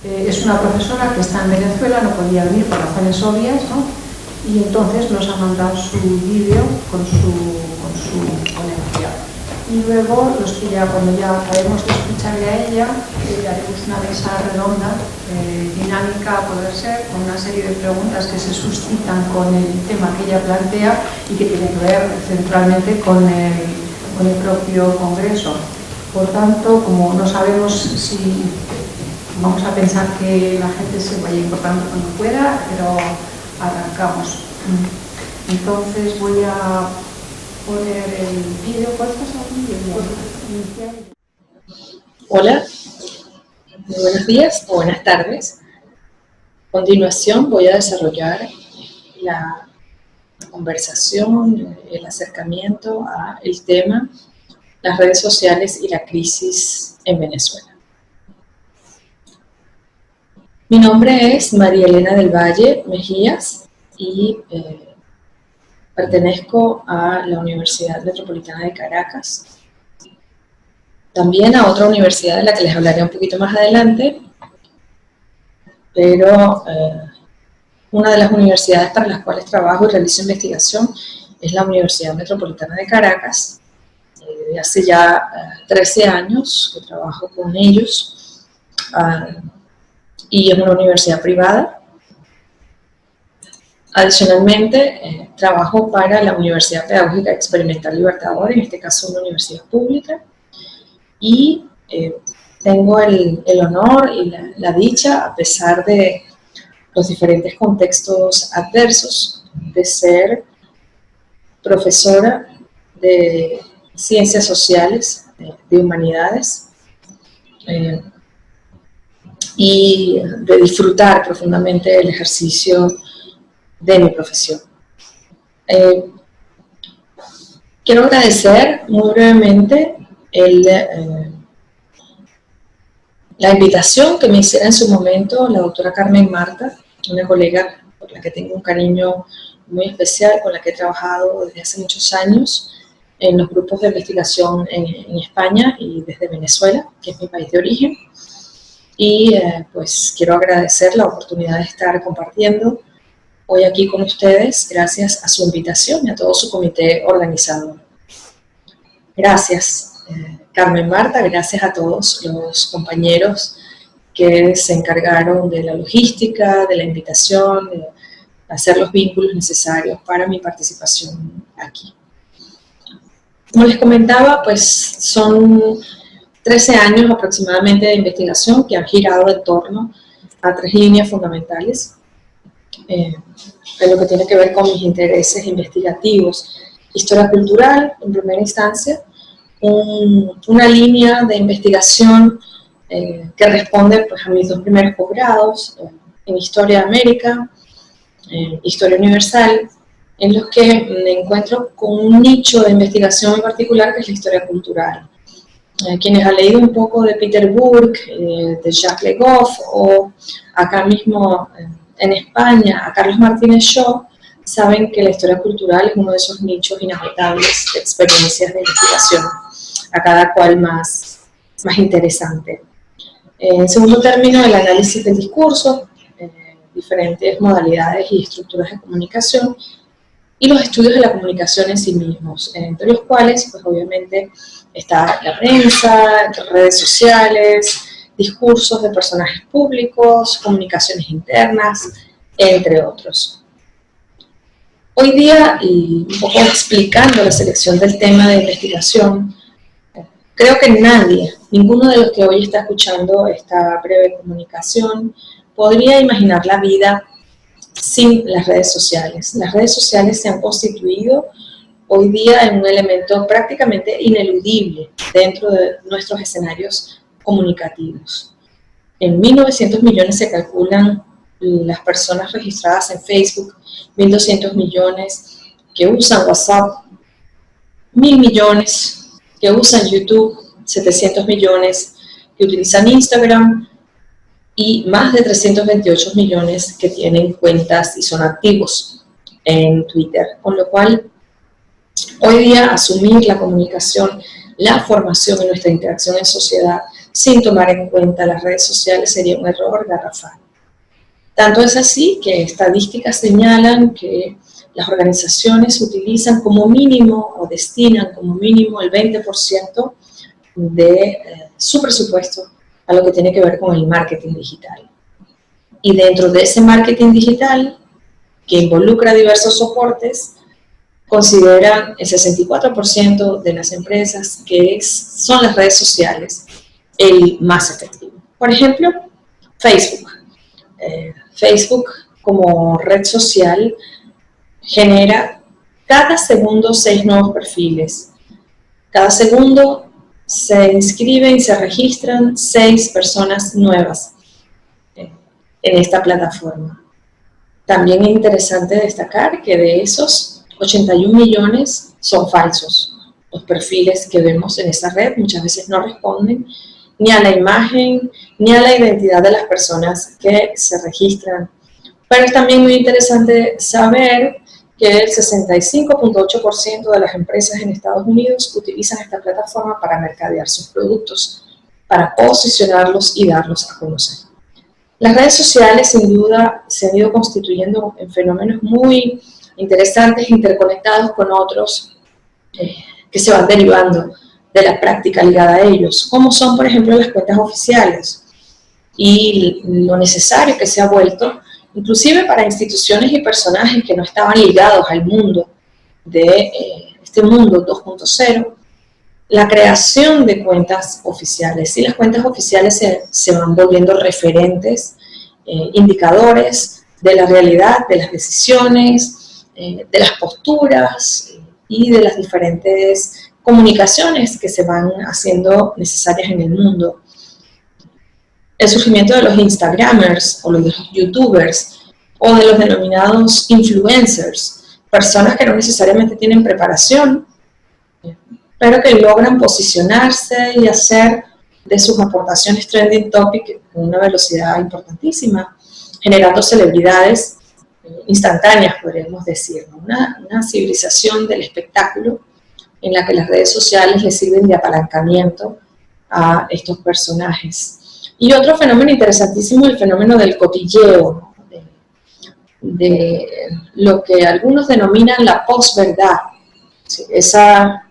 Es una profesora que está en Venezuela, no podía venir por razones obvias, ¿no? Y entonces nos ha mandado su vídeo con su ponencia. Y luego, cuando ya acabemos de escucharle a ella, haremos una mesa redonda, dinámica a poder ser, con una serie de preguntas que se suscitan con el tema que ella plantea y que tiene que ver centralmente con el propio Congreso. Por tanto, como no sabemos si vamos a pensar que la gente se vaya incorporando cuando pueda, pero arrancamos. Entonces voy a poner el vídeo. ¿Cuál estás aquí? Hola, muy buenos días o buenas tardes. A continuación voy a desarrollar la conversación, el acercamiento al tema las redes sociales y la crisis en Venezuela. Mi nombre es María Elena del Valle Mejías y pertenezco a la Universidad Metropolitana de Caracas. También a otra universidad de la que les hablaré un poquito más adelante, pero una de las universidades para las cuales trabajo y realizo investigación es la Universidad Metropolitana de Caracas. Desde hace ya 13 años que trabajo con ellos y es una universidad privada. Adicionalmente, trabajo para la Universidad Pedagógica Experimental Libertador, en este caso una universidad pública, y tengo el honor y la dicha, a pesar de los diferentes contextos adversos, de ser profesora de ciencias sociales, de humanidades, y de disfrutar profundamente el ejercicio de mi profesión. Quiero agradecer muy brevemente la invitación que me hiciera en su momento la doctora Carmen Marta, una colega por la que tengo un cariño muy especial, con la que he trabajado desde hace muchos años en los grupos de investigación en España y desde Venezuela, que es mi país de origen. Y pues quiero agradecer la oportunidad de estar compartiendo hoy aquí con ustedes, gracias a su invitación y a todo su comité organizador. Gracias, Carmen Marta, gracias a todos los compañeros que se encargaron de la logística, de la invitación, de hacer los vínculos necesarios para mi participación aquí. Como les comentaba, pues son 13 años aproximadamente de investigación que han girado en torno a 3 líneas fundamentales de lo que tiene que ver con mis intereses investigativos. Historia cultural, en primera instancia, una línea de investigación que responde pues, a mis 2 primeros posgrados en Historia de América, Historia Universal, en los que me encuentro con un nicho de investigación en particular que es la historia cultural. Quienes han leído un poco de Peter Burke, de Jacques Le Goff, o acá mismo en España, a Carlos Martínez Shaw, saben que la historia cultural es uno de esos nichos inagotables de experiencias de investigación, a cada cual más interesante. En segundo término, el análisis del discurso, diferentes modalidades y estructuras de comunicación, y los estudios de la comunicación en sí mismos, entre los cuales, pues obviamente, está la prensa, redes sociales, discursos de personajes públicos, comunicaciones internas, entre otros. Hoy día, y un poco explicando la selección del tema de investigación, creo que nadie, ninguno de los que hoy está escuchando esta breve comunicación, podría imaginar la vida sin las redes sociales. Las redes sociales se han constituido hoy día en un elemento prácticamente ineludible dentro de nuestros escenarios comunicativos. En 1.900 millones se calculan las personas registradas en Facebook, 1.200 millones que usan WhatsApp, 1.000 millones que usan YouTube, 700 millones que utilizan Instagram, y más de 328 millones que tienen cuentas y son activos en Twitter. Con lo cual, hoy día asumir la comunicación, la formación y nuestra interacción en sociedad sin tomar en cuenta las redes sociales sería un error garrafal. Tanto es así que estadísticas señalan que las organizaciones utilizan como mínimo o destinan como mínimo el 20% de su presupuesto a lo que tiene que ver con el marketing digital. Y dentro de ese marketing digital, que involucra diversos soportes, consideran el 64% de las empresas que son las redes sociales el más efectivo. Por ejemplo, Facebook. Facebook como red social genera cada segundo 6 nuevos perfiles. Cada segundo se inscriben y se registran 6 personas nuevas en esta plataforma. También es interesante destacar que de esos 81 millones son falsos. Los perfiles que vemos en esa red muchas veces no responden ni a la imagen ni a la identidad de las personas que se registran. Pero es también muy interesante saber que el 65.8% de las empresas en Estados Unidos utilizan esta plataforma para mercadear sus productos, para posicionarlos y darlos a conocer. Las redes sociales, sin duda, se han ido constituyendo en fenómenos muy interesantes, interconectados con otros que se van derivando de la práctica ligada a ellos, como son, por ejemplo, las cuentas oficiales y lo necesario que se ha vuelto, inclusive para instituciones y personajes que no estaban ligados al mundo de este mundo 2.0, la creación de cuentas oficiales. Y las cuentas oficiales se van volviendo referentes, indicadores de la realidad, de las decisiones, de las posturas y de las diferentes comunicaciones que se van haciendo necesarias en el mundo. El surgimiento de los Instagramers o los YouTubers o de los denominados influencers, personas que no necesariamente tienen preparación, pero que logran posicionarse y hacer de sus aportaciones trending topic con una velocidad importantísima, generando celebridades instantáneas, podríamos decir, ¿no? Una civilización del espectáculo en la que las redes sociales le sirven de apalancamiento a estos personajes. Y otro fenómeno interesantísimo, el fenómeno del cotilleo, de lo que algunos denominan la posverdad, ¿sí? Esa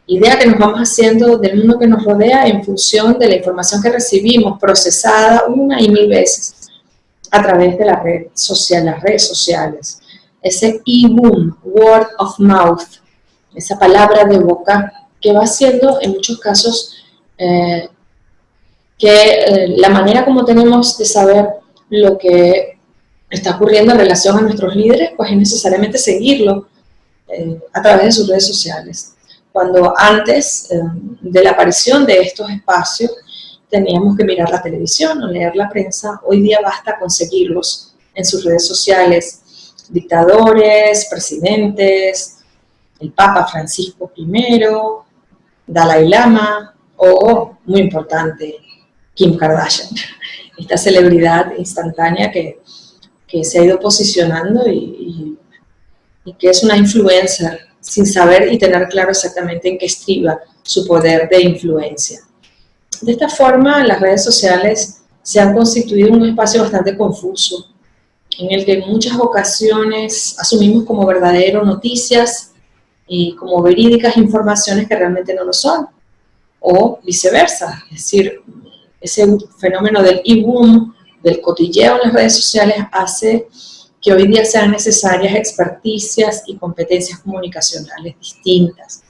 idea que nos vamos haciendo del mundo que nos rodea en función de la información que recibimos, procesada una y mil veces a través de la red social, las redes sociales. Ese e-boom, word of mouth, esa palabra de boca que va haciendo en muchos casos la manera como tenemos de saber lo que está ocurriendo en relación a nuestros líderes, pues es necesariamente seguirlo a través de sus redes sociales. Cuando antes de la aparición de estos espacios teníamos que mirar la televisión o leer la prensa, hoy día basta con seguirlos en sus redes sociales. Dictadores, presidentes, el Papa Francisco I, Dalai Lama o, muy importante, Kim Kardashian, esta celebridad instantánea que se ha ido posicionando y que es una influencer sin saber y tener claro exactamente en qué estriba su poder de influencia. De esta forma, las redes sociales se han constituido un espacio bastante confuso, en el que en muchas ocasiones asumimos como verdadero noticias y como verídicas informaciones que realmente no lo son, o viceversa, es decir, ese fenómeno del e-boom, del cotilleo en las redes sociales hace que hoy día sean necesarias experticias y competencias comunicacionales distintas,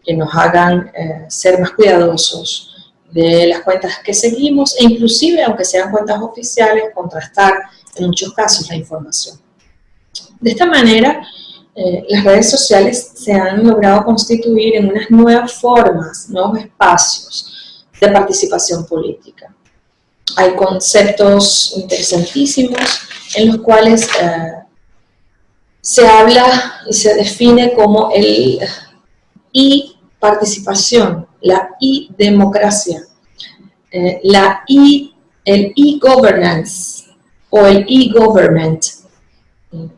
que nos hagan ser más cuidadosos de las cuentas que seguimos e inclusive, aunque sean cuentas oficiales, contrastar en muchos casos la información. De esta manera, las redes sociales se han logrado constituir en unas nuevas formas, nuevos espacios de participación política. Hay conceptos interesantísimos en los cuales se habla y se define como el e-participación, la e-democracia, el e-governance o el e-government.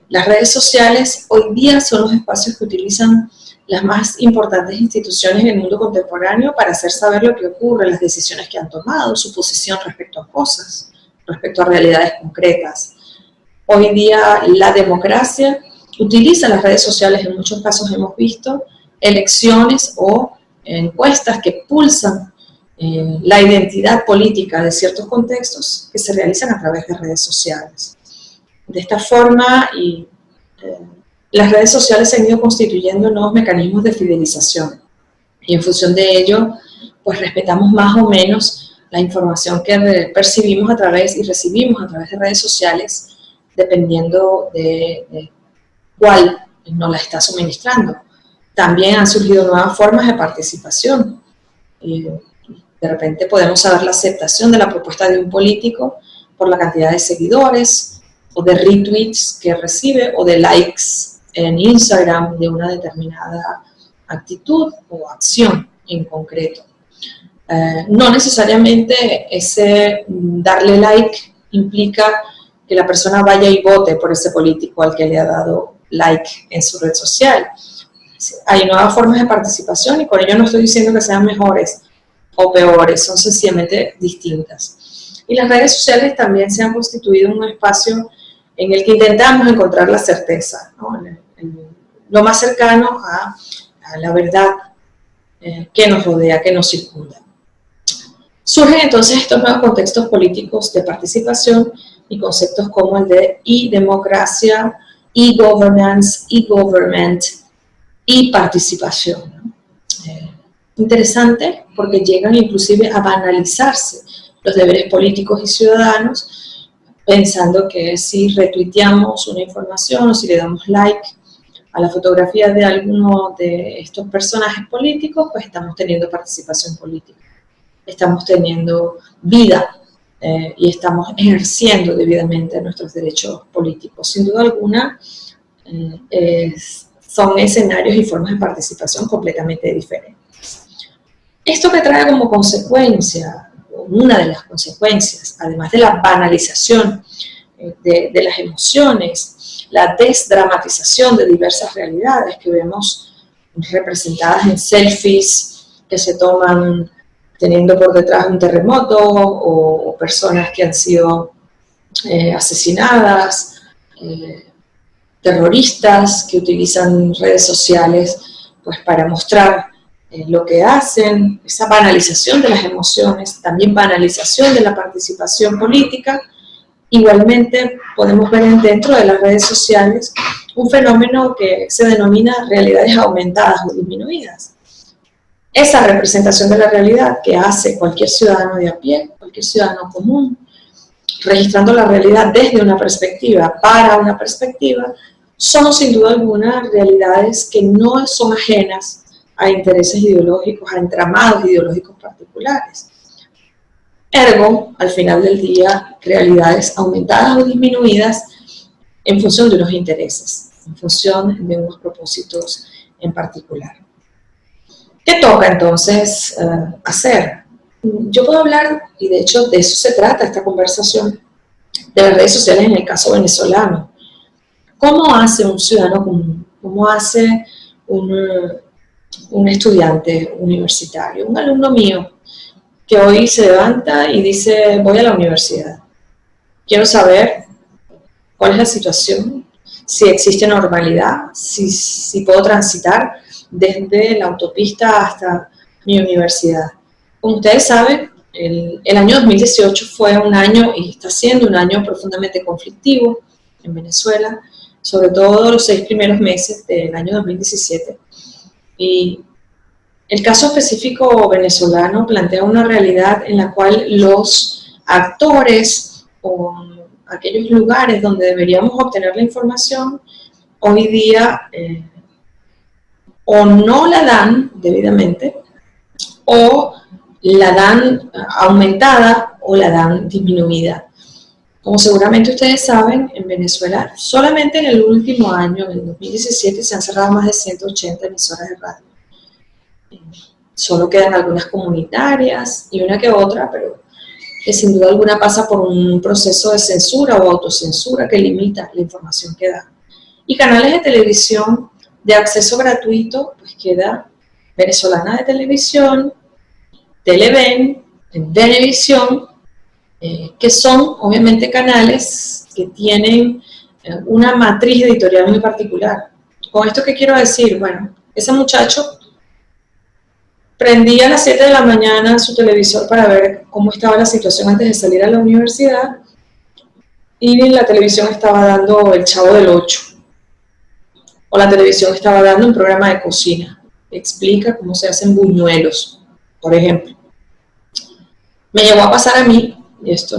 Las redes sociales hoy día son los espacios que utilizan las más importantes instituciones en el mundo contemporáneo para hacer saber lo que ocurre, las decisiones que han tomado, su posición respecto a cosas, respecto a realidades concretas. Hoy día la democracia utiliza las redes sociales, en muchos casos hemos visto elecciones o encuestas que pulsan la identidad política de ciertos contextos que se realizan a través de redes sociales. De esta forma, las redes sociales se han ido constituyendo nuevos mecanismos de fidelización y en función de ello, pues respetamos más o menos la información que percibimos a través y recibimos a través de redes sociales, dependiendo de cuál nos la está suministrando. También han surgido nuevas formas de participación. De repente podemos saber la aceptación de la propuesta de un político por la cantidad de seguidores o de retweets que recibe o de likes en Instagram de una determinada actitud o acción en concreto. No necesariamente ese darle like implica que la persona vaya y vote por ese político al que le ha dado like en su red social. Hay nuevas formas de participación y con ello no estoy diciendo que sean mejores o peores, son sencillamente distintas. Y las redes sociales también se han constituido en un espacio en el que intentamos encontrar la certeza, ¿no? Lo más cercano a la verdad que nos rodea, que nos circunda. Surgen entonces estos nuevos contextos políticos de participación y conceptos como el de e-democracia, e-governance, e-government y participación, ¿no? Interesante porque llegan inclusive a banalizarse los deberes políticos y ciudadanos, pensando que si retuiteamos una información o si le damos like a la fotografía de alguno de estos personajes políticos, pues estamos teniendo participación política, estamos teniendo vida y estamos ejerciendo debidamente nuestros derechos políticos. Sin duda alguna, son escenarios y formas de participación completamente diferentes. Esto que trae como consecuencia, una de las consecuencias, además de la banalización de las emociones, la desdramatización de diversas realidades que vemos representadas en selfies que se toman teniendo por detrás un terremoto o personas que han sido asesinadas, terroristas que utilizan redes sociales pues, para mostrar lo que hacen, esa banalización de las emociones, también banalización de la participación política. Igualmente podemos ver dentro de las redes sociales un fenómeno que se denomina realidades aumentadas o disminuidas. Esa representación de la realidad que hace cualquier ciudadano de a pie, cualquier ciudadano común, registrando la realidad desde una perspectiva para una perspectiva, son sin duda alguna realidades que no son ajenas a intereses ideológicos, a entramados ideológicos particulares. Ergo, al final del día, realidades aumentadas o disminuidas en función de unos intereses, en función de unos propósitos en particular. ¿Qué toca entonces hacer? Yo puedo hablar, y de hecho de eso se trata esta conversación, de las redes sociales en el caso venezolano. ¿Cómo hace un ciudadano común? ¿Cómo hace un estudiante universitario, un alumno mío, que hoy se levanta y dice, voy a la universidad? Quiero saber cuál es la situación, si existe normalidad, si puedo transitar desde la autopista hasta mi universidad. Como ustedes saben, el año 2018 fue un año, y está siendo un año profundamente conflictivo en Venezuela, sobre todo los 6 primeros meses del año 2017. Y el caso específico venezolano plantea una realidad en la cual los actores o aquellos lugares donde deberíamos obtener la información, hoy día o no la dan debidamente, o la dan aumentada o la dan disminuida. Como seguramente ustedes saben, en Venezuela solamente en el último año, en el 2017, se han cerrado más de 180 emisoras de radio. Solo quedan algunas comunitarias y una que otra, pero que sin duda alguna pasa por un proceso de censura o autocensura que limita la información que da. Y canales de televisión de acceso gratuito, pues queda Venezolana de Televisión, Televen, Venevisión, que son obviamente canales que tienen una matriz editorial muy particular. ¿Con esto qué quiero decir? Bueno, ese muchacho prendía a las 7 de la mañana su televisor para ver cómo estaba la situación antes de salir a la universidad, y en la televisión estaba dando El Chavo del Ocho, o la televisión estaba dando un programa de cocina, explica cómo se hacen buñuelos, por ejemplo. Me llegó a pasar a mí, y esto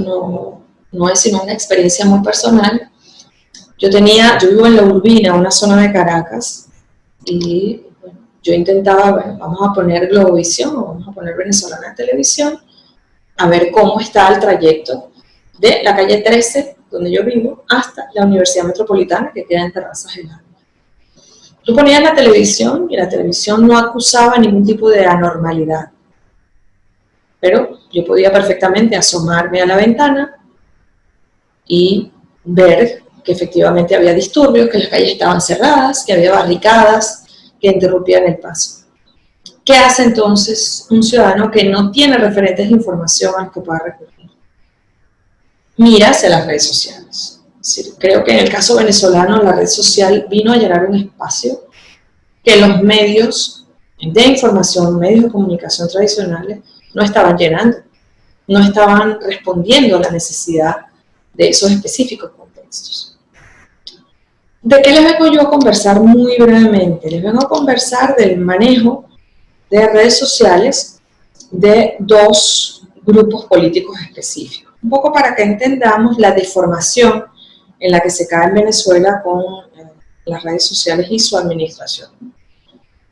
no es sino una experiencia muy personal. Yo vivo en La Urbina, una zona de Caracas, y bueno, yo intentaba, bueno, vamos a poner Globovisión o vamos a poner Venezolana de Televisión, a ver cómo está el trayecto de la calle 13, donde yo vivo, hasta la Universidad Metropolitana, que queda en Terrazas del Ávila. Tú ponías la televisión y la televisión no acusaba ningún tipo de anormalidad, pero yo podía perfectamente asomarme a la ventana y ver que efectivamente había disturbios, que las calles estaban cerradas, que había barricadas que interrumpían el paso. ¿Qué hace entonces un ciudadano que no tiene referentes de información a los que pueda recurrir? Mira hacia las redes sociales. Es decir, creo que en el caso venezolano la red social vino a llenar un espacio que los medios de información, medios de comunicación tradicionales no estaban llenando, no estaban respondiendo a la necesidad de esos específicos contextos. ¿De qué les vengo yo a conversar muy brevemente? Les vengo a conversar del manejo de redes sociales de dos grupos políticos específicos. Un poco para que entendamos la deformación en la que se cae en Venezuela con las redes sociales y su administración.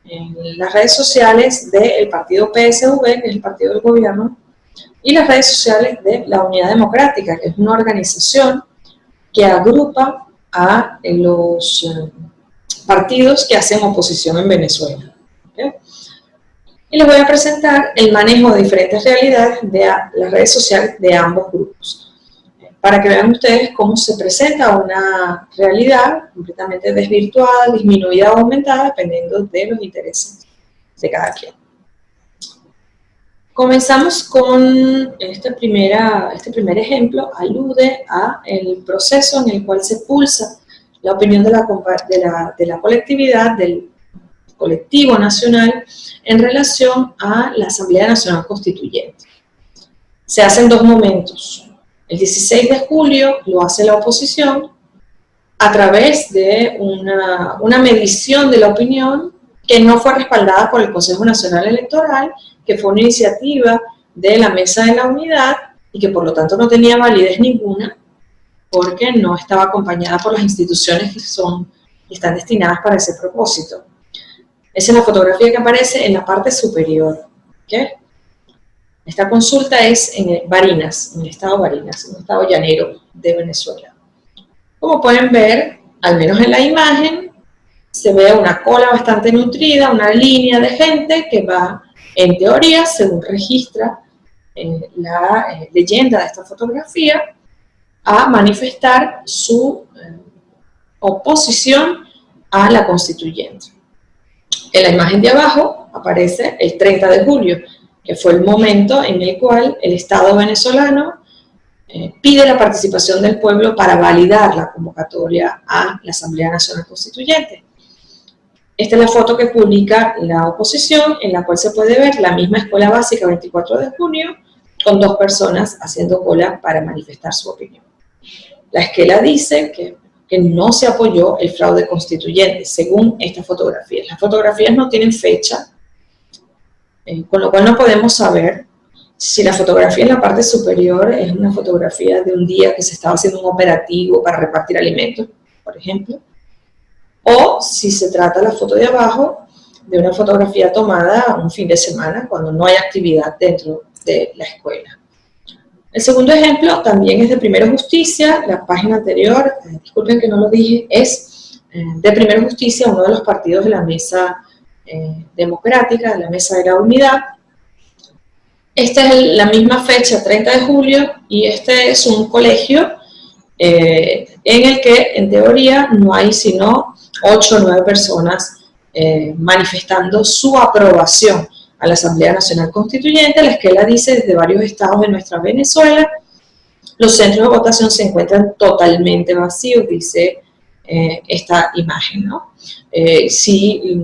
En las redes sociales del partido PSV, que es el partido del gobierno, y las redes sociales de la Unidad Democrática, que es una organización que agrupa a los partidos que hacen oposición en Venezuela. ¿Okay? Y les voy a presentar el manejo de diferentes realidades de las redes sociales de ambos grupos, para que vean ustedes cómo se presenta una realidad completamente desvirtuada, disminuida o aumentada, dependiendo de los intereses de cada quien. Comenzamos con este primer ejemplo, alude a el proceso en el cual se pulsa la opinión de la colectividad, del colectivo nacional, en relación a la Asamblea Nacional Constituyente. Se hace en dos momentos. El 16 de julio lo hace la oposición a través de una medición de la opinión que no fue respaldada por el Consejo Nacional Electoral, que fue una iniciativa de la Mesa de la Unidad y que por lo tanto no tenía validez ninguna porque no estaba acompañada por las instituciones que están destinadas para ese propósito. Esa es la fotografía que aparece en la parte superior. ¿Okay? Esta consulta es en Barinas, en el estado Barinas, en el estado llanero de Venezuela. Como pueden ver, al menos en la imagen, se ve una cola bastante nutrida, una línea de gente que va, en teoría, según registra la leyenda de esta fotografía, a manifestar su oposición a la constituyente. En la imagen de abajo aparece el 30 de julio, que fue el momento en el cual el Estado venezolano pide la participación del pueblo para validar la convocatoria a la Asamblea Nacional Constituyente. Esta es la foto que publica la oposición, en la cual se puede ver la misma escuela básica 24 de junio, con dos personas haciendo cola para manifestar su opinión. La esquela dice que no se apoyó el fraude constituyente, según estas fotografías. Las fotografías no tienen fecha, con lo cual no podemos saber si la fotografía en la parte superior es una fotografía de un día que se estaba haciendo un operativo para repartir alimentos, por ejemplo, o si se trata la foto de abajo de una fotografía tomada un fin de semana cuando no hay actividad dentro de la escuela. El segundo ejemplo también es de Primero Justicia, la página anterior, disculpen que no lo dije, es de Primero Justicia, uno de los partidos de la Mesa Democrática, de la Mesa de la Unidad. Esta es la misma fecha, 30 de julio, y este es un colegio en el que, en teoría, no hay sino 8 o 9 personas manifestando su aprobación a la Asamblea Nacional Constituyente. La esquela dice: desde varios estados de nuestra Venezuela, los centros de votación se encuentran totalmente vacíos, dice esta imagen, ¿no? Si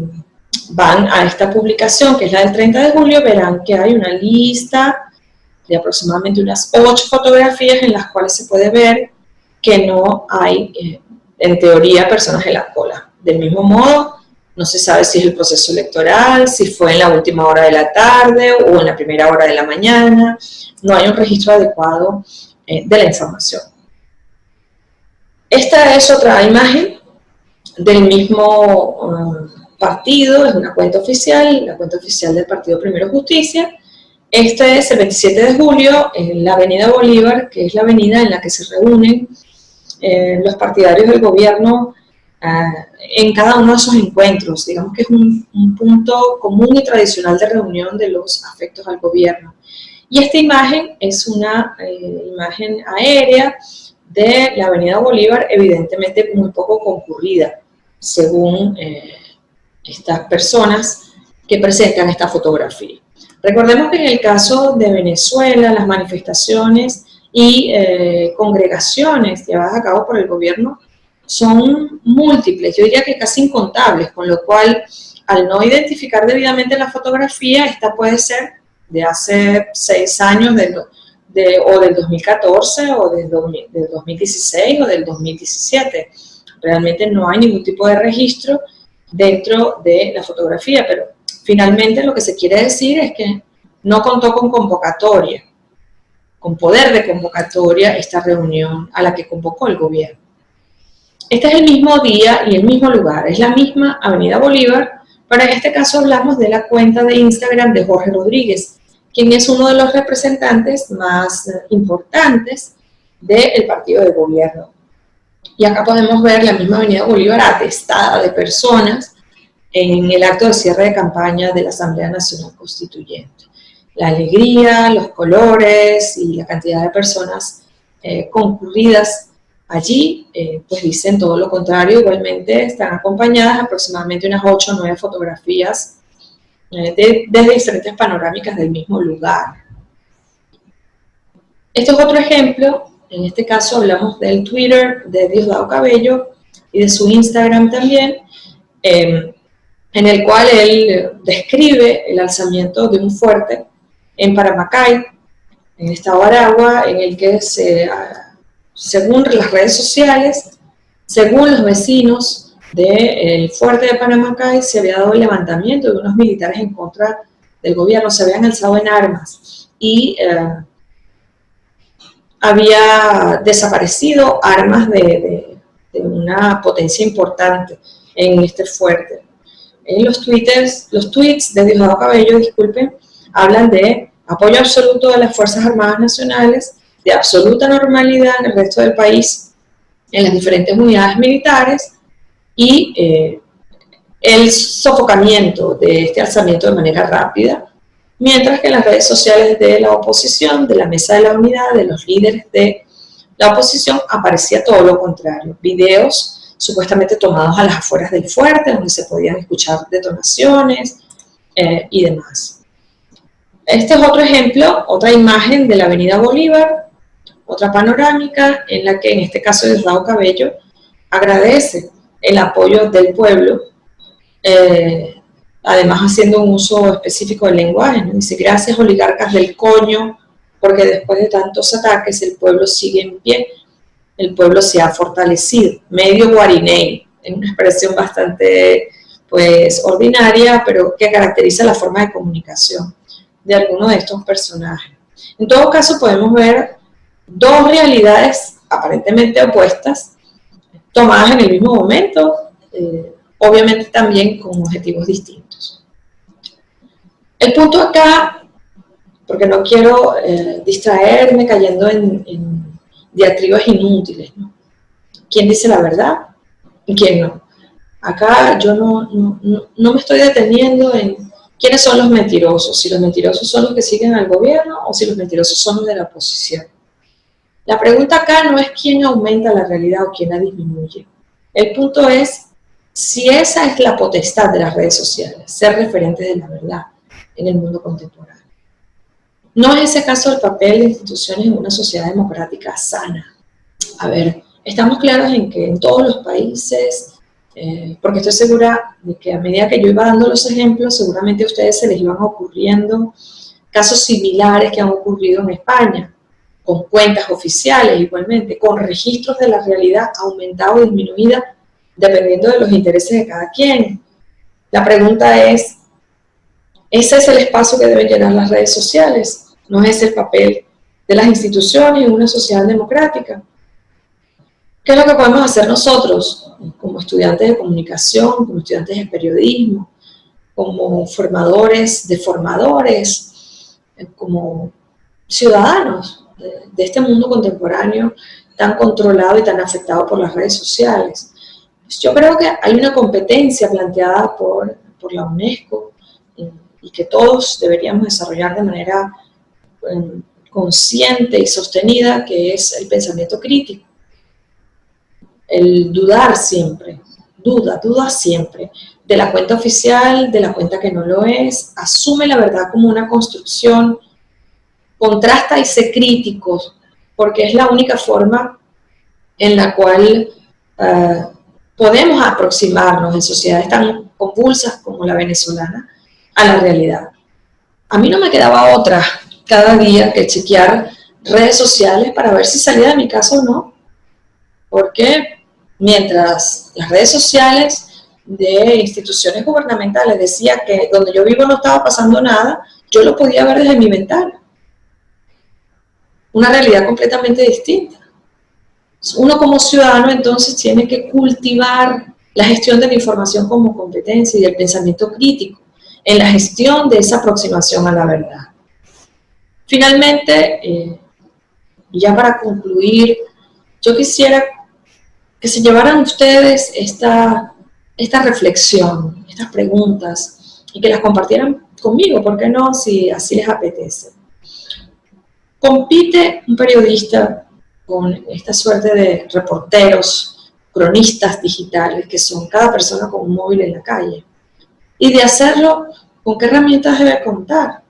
van a esta publicación, que es la del 30 de julio, verán que hay una lista de aproximadamente unas 8 fotografías en las cuales se puede ver que no hay, en teoría, personas en la cola. Del mismo modo, no se sabe si es el proceso electoral, si fue en la última hora de la tarde o en la primera hora de la mañana. No hay un registro adecuado de la información. Esta es otra imagen del mismo partido, es una cuenta oficial, la cuenta oficial del Partido Primero Justicia. Este es el 27 de julio en la Avenida Bolívar, que es la avenida en la que se reúnen los partidarios del gobierno en cada uno de esos encuentros. Digamos que es un punto común y tradicional de reunión de los afectos al gobierno. Y esta imagen es una imagen aérea de la Avenida Bolívar, evidentemente muy poco concurrida, según estas personas que presentan esta fotografía. Recordemos que en el caso de Venezuela, las manifestaciones y congregaciones llevadas a cabo por el gobierno son múltiples, yo diría que casi incontables, con lo cual, al no identificar debidamente la fotografía, esta puede ser de hace 6 años, o del 2014, o del 2016, o del 2017. Realmente no hay ningún tipo de registro dentro de la fotografía, pero finalmente lo que se quiere decir es que no contó con convocatoria, con poder de convocatoria, esta reunión a la que convocó el gobierno. Este es el mismo día y el mismo lugar, es la misma Avenida Bolívar, pero en este caso hablamos de la cuenta de Instagram de Jorge Rodríguez, quien es uno de los representantes más importantes del partido de gobierno. Y acá podemos ver la misma Avenida Bolívar atestada de personas en el acto de cierre de campaña de la Asamblea Nacional Constituyente. La alegría, los colores y la cantidad de personas concurridas allí, pues dicen todo lo contrario. Igualmente están acompañadas aproximadamente unas 8 o 9 fotografías desde diferentes panorámicas del mismo lugar. Este es otro ejemplo. En este caso hablamos del Twitter de Diosdado Cabello y de su Instagram también, en el cual él describe el alzamiento de un fuerte en Paramacay, en el estado de Aragua, en el que según las redes sociales, según los vecinos del fuerte de Paramacay, se había dado el levantamiento de unos militares en contra del gobierno, se habían alzado en armas y había desaparecido armas de una potencia importante en este fuerte. En los tweets de Diosdado Cabello, disculpen, hablan de apoyo absoluto de las Fuerzas Armadas Nacionales, de absoluta normalidad en el resto del país, en las diferentes unidades militares, y el sofocamiento de este alzamiento de manera rápida, mientras que en las redes sociales de la oposición, de la Mesa de la Unidad, de los líderes de la oposición, aparecía todo lo contrario. Videos supuestamente tomados a las afueras del fuerte, donde se podían escuchar detonaciones y demás. Este es otro ejemplo, otra imagen de la Avenida Bolívar, otra panorámica en la que en este caso Diosdado Cabello agradece el apoyo del pueblo, además haciendo un uso específico del lenguaje, ¿no? Dice: gracias oligarcas del coño, porque después de tantos ataques el pueblo sigue en pie, el pueblo se ha fortalecido. Medio guariney, en una expresión bastante pues ordinaria, pero que caracteriza la forma de comunicación de algunos de estos personajes. En todo caso podemos ver dos realidades aparentemente opuestas, tomadas en el mismo momento, obviamente también con objetivos distintos. El punto acá, porque no quiero distraerme cayendo en diatribas inútiles, ¿no? ¿Quién dice la verdad y quién no? Acá yo no me estoy deteniendo en quiénes son los mentirosos, si los mentirosos son los que siguen al gobierno o si los mentirosos son los de la oposición. La pregunta acá no es quién aumenta la realidad o quién la disminuye. El punto es Si esa es la potestad de las redes sociales, ser referentes de la verdad en el mundo contemporáneo, ¿no es ese caso el papel de instituciones en una sociedad democrática sana? A ver, estamos claros en que en todos los países, porque estoy segura de que a medida que yo iba dando los ejemplos, seguramente a ustedes se les iban ocurriendo casos similares que han ocurrido en España, con cuentas oficiales igualmente, con registros de la realidad aumentada o disminuida dependiendo de los intereses de cada quien. La pregunta es, ¿ese es el espacio que deben llenar las redes sociales? ¿No es el papel de las instituciones en una sociedad democrática? ¿Qué es lo que podemos hacer nosotros como estudiantes de comunicación, como estudiantes de periodismo, como formadores de formadores, como ciudadanos de este mundo contemporáneo tan controlado y tan afectado por las redes sociales? Pues yo creo que hay una competencia planteada por la UNESCO y que todos deberíamos desarrollar de manera consciente y sostenida, que es el pensamiento crítico. El dudar siempre, duda siempre, de la cuenta oficial, de la cuenta que no lo es, asume la verdad como una construcción, contrasta y sé crítico, porque es la única forma en la cual podemos aproximarnos en sociedades tan convulsas como la venezolana a la realidad. A mí no me quedaba otra cada día que chequear redes sociales para ver si salía de mi casa o no, porque mientras las redes sociales de instituciones gubernamentales decían que donde yo vivo no estaba pasando nada, yo lo podía ver desde mi ventana. Una realidad completamente distinta. Uno como ciudadano entonces tiene que cultivar la gestión de la información como competencia y el pensamiento crítico en la gestión de esa aproximación a la verdad. Finalmente, ya para concluir, yo quisiera que se llevaran ustedes esta reflexión, estas preguntas, y que las compartieran conmigo, ¿por qué no? Si así les apetece. Compite un periodista con esta suerte de reporteros, cronistas digitales, que son cada persona con un móvil en la calle. Y de hacerlo, ¿con qué herramientas debe contar?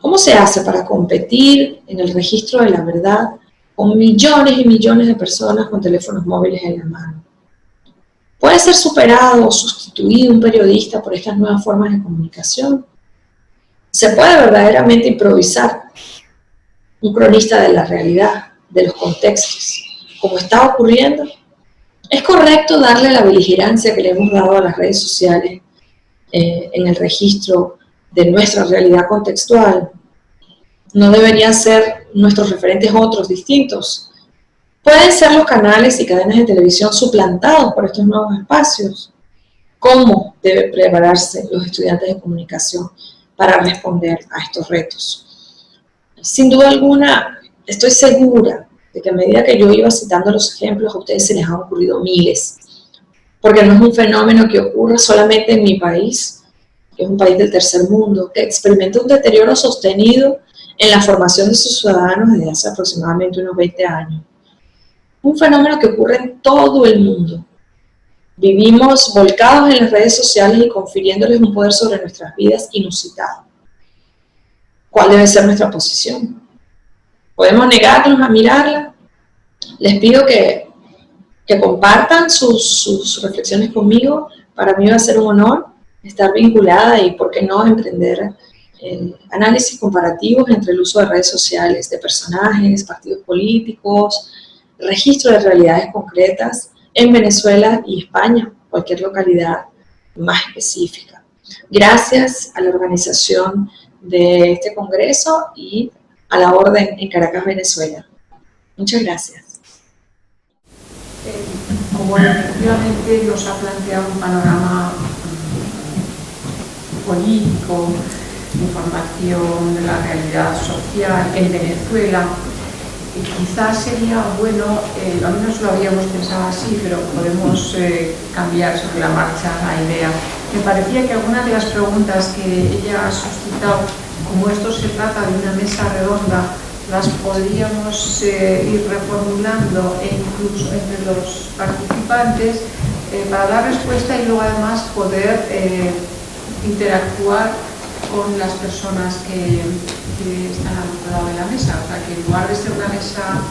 ¿Cómo se hace para competir en el registro de la verdad con millones y millones de personas con teléfonos móviles en la mano? ¿Puede ser superado o sustituido un periodista por estas nuevas formas de comunicación? ¿Se puede verdaderamente improvisar un cronista de la realidad, de los contextos, como está ocurriendo? ¿Es correcto darle la beligerancia que le hemos dado a las redes sociales en el registro de nuestra realidad contextual? ¿No deberían ser nuestros referentes otros, distintos? ¿Pueden ser los canales y cadenas de televisión suplantados por estos nuevos espacios? ¿Cómo deben prepararse los estudiantes de comunicación para responder a estos retos? Sin duda alguna, estoy segura de que a medida que yo iba citando los ejemplos, a ustedes se les han ocurrido miles, porque no es un fenómeno que ocurra solamente en mi país, que es un país del tercer mundo, que experimenta un deterioro sostenido en la formación de sus ciudadanos desde hace aproximadamente unos 20 años. Un fenómeno que ocurre en todo el mundo. Vivimos volcados en las redes sociales y confiriéndoles un poder sobre nuestras vidas inusitado. ¿Cuál debe ser nuestra posición? ¿Podemos negarnos a mirarla? Les pido que compartan sus reflexiones conmigo. Para mí va a ser un honor estar vinculada y, por qué no, emprender análisis comparativos entre el uso de redes sociales, de personajes, partidos políticos, registro de realidades concretas en Venezuela y España, cualquier localidad más específica. Gracias a la organización de este congreso y a la orden en Caracas, Venezuela. Muchas gracias. Como efectivamente nos ha planteado un panorama político, información de la realidad social en Venezuela, quizás sería bueno, al menos lo habíamos pensado así, pero podemos cambiar sobre la marcha la idea. Me parecía que algunas de las preguntas que ella ha suscitado, como esto se trata de una mesa redonda, las podríamos ir reformulando e incluso entre los participantes para dar respuesta y luego además poder interactuar con las personas que están al otro lado de la mesa. O sea, que en lugar de ser una mesa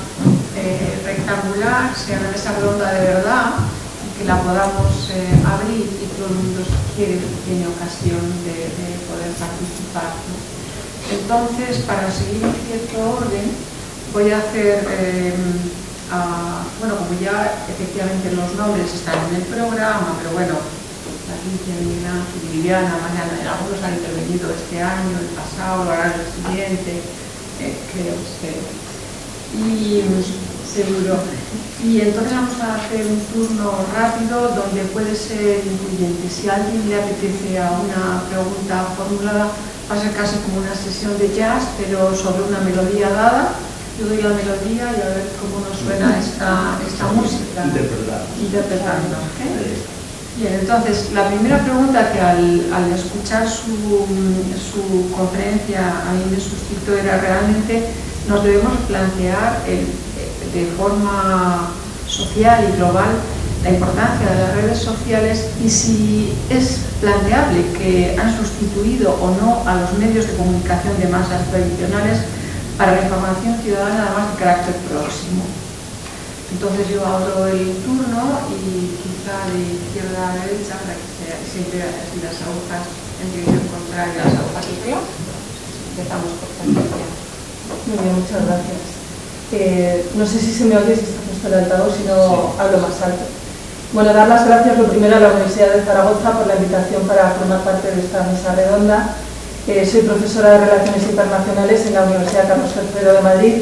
rectangular, sea una mesa redonda de verdad, que la podamos abrir y todo el mundo tiene ocasión de poder participar, ¿no? Entonces, para seguir en cierto orden, voy a hacer, bueno, como ya efectivamente los nombres están en el programa, pero bueno, la Cintia, Viviana, mañana, algunos han intervenido este año, el pasado, lo harán el siguiente, creo, y seguro. Y entonces vamos a hacer un turno rápido donde puede ser incluyente. Si a alguien le apetece a una pregunta formulada, va a ser casi como una sesión de jazz, pero sobre una melodía dada. Yo doy la melodía y a ver cómo nos suena esta música. Interpretando. Bien, entonces, la primera pregunta que al escuchar su conferencia a mí me suscitó era realmente nos debemos plantear de forma social y global la importancia de las redes sociales y si es planteable que han sustituido o no a los medios de comunicación de masas tradicionales para la información ciudadana además de carácter próximo. Entonces yo abro el turno y quizá de izquierda a derecha para que siempre así las agujas en dirección contraria a las agujas del reloj. Empezamos por Patricia. Muy bien, muchas gracias. No sé si se me oye, si está puesto el altavoz, si no sí. Hablo más alto. Bueno, dar las gracias lo primero a la Universidad de Zaragoza por la invitación para formar parte de esta mesa redonda. Soy profesora de Relaciones Internacionales en la Universidad Carlos III de Madrid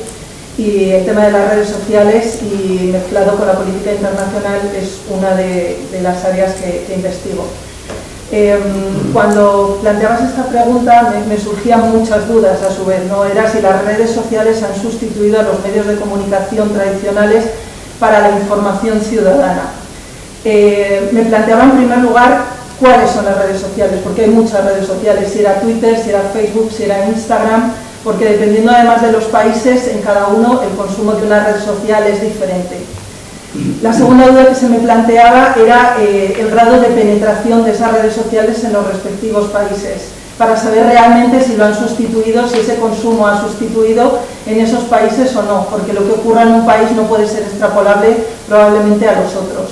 y el tema de las redes sociales y mezclado con la política internacional es una de las áreas que investigo. Cuando planteabas esta pregunta me surgían muchas dudas a su vez, ¿no? Era si las redes sociales han sustituido a los medios de comunicación tradicionales para la información ciudadana. Me planteaba en primer lugar cuáles son las redes sociales, porque hay muchas redes sociales, si era Twitter, si era Facebook, si era Instagram, porque dependiendo además de los países, en cada uno el consumo de una red social es diferente. La segunda duda que se me planteaba era el grado de penetración de esas redes sociales en los respectivos países, para saber realmente si lo han sustituido, si ese consumo ha sustituido en esos países o no, porque lo que ocurra en un país no puede ser extrapolable probablemente a los otros.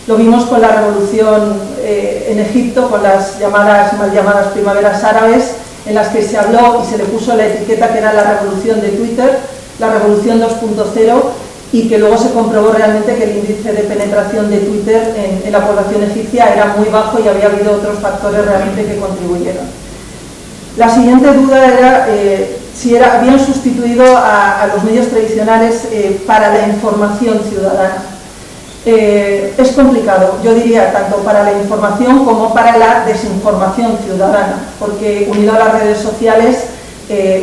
Lo vimos con la revolución en Egipto, con las mal llamadas primaveras árabes, en las que se habló y se le puso la etiqueta que era la revolución de Twitter, la revolución 2.0, y que luego se comprobó realmente que el índice de penetración de Twitter en la población egipcia era muy bajo y había habido otros factores realmente que contribuyeron. La siguiente duda era si habían sustituido a los medios tradicionales para la información ciudadana. Es complicado, yo diría, tanto para la información como para la desinformación ciudadana, porque unido a las redes sociales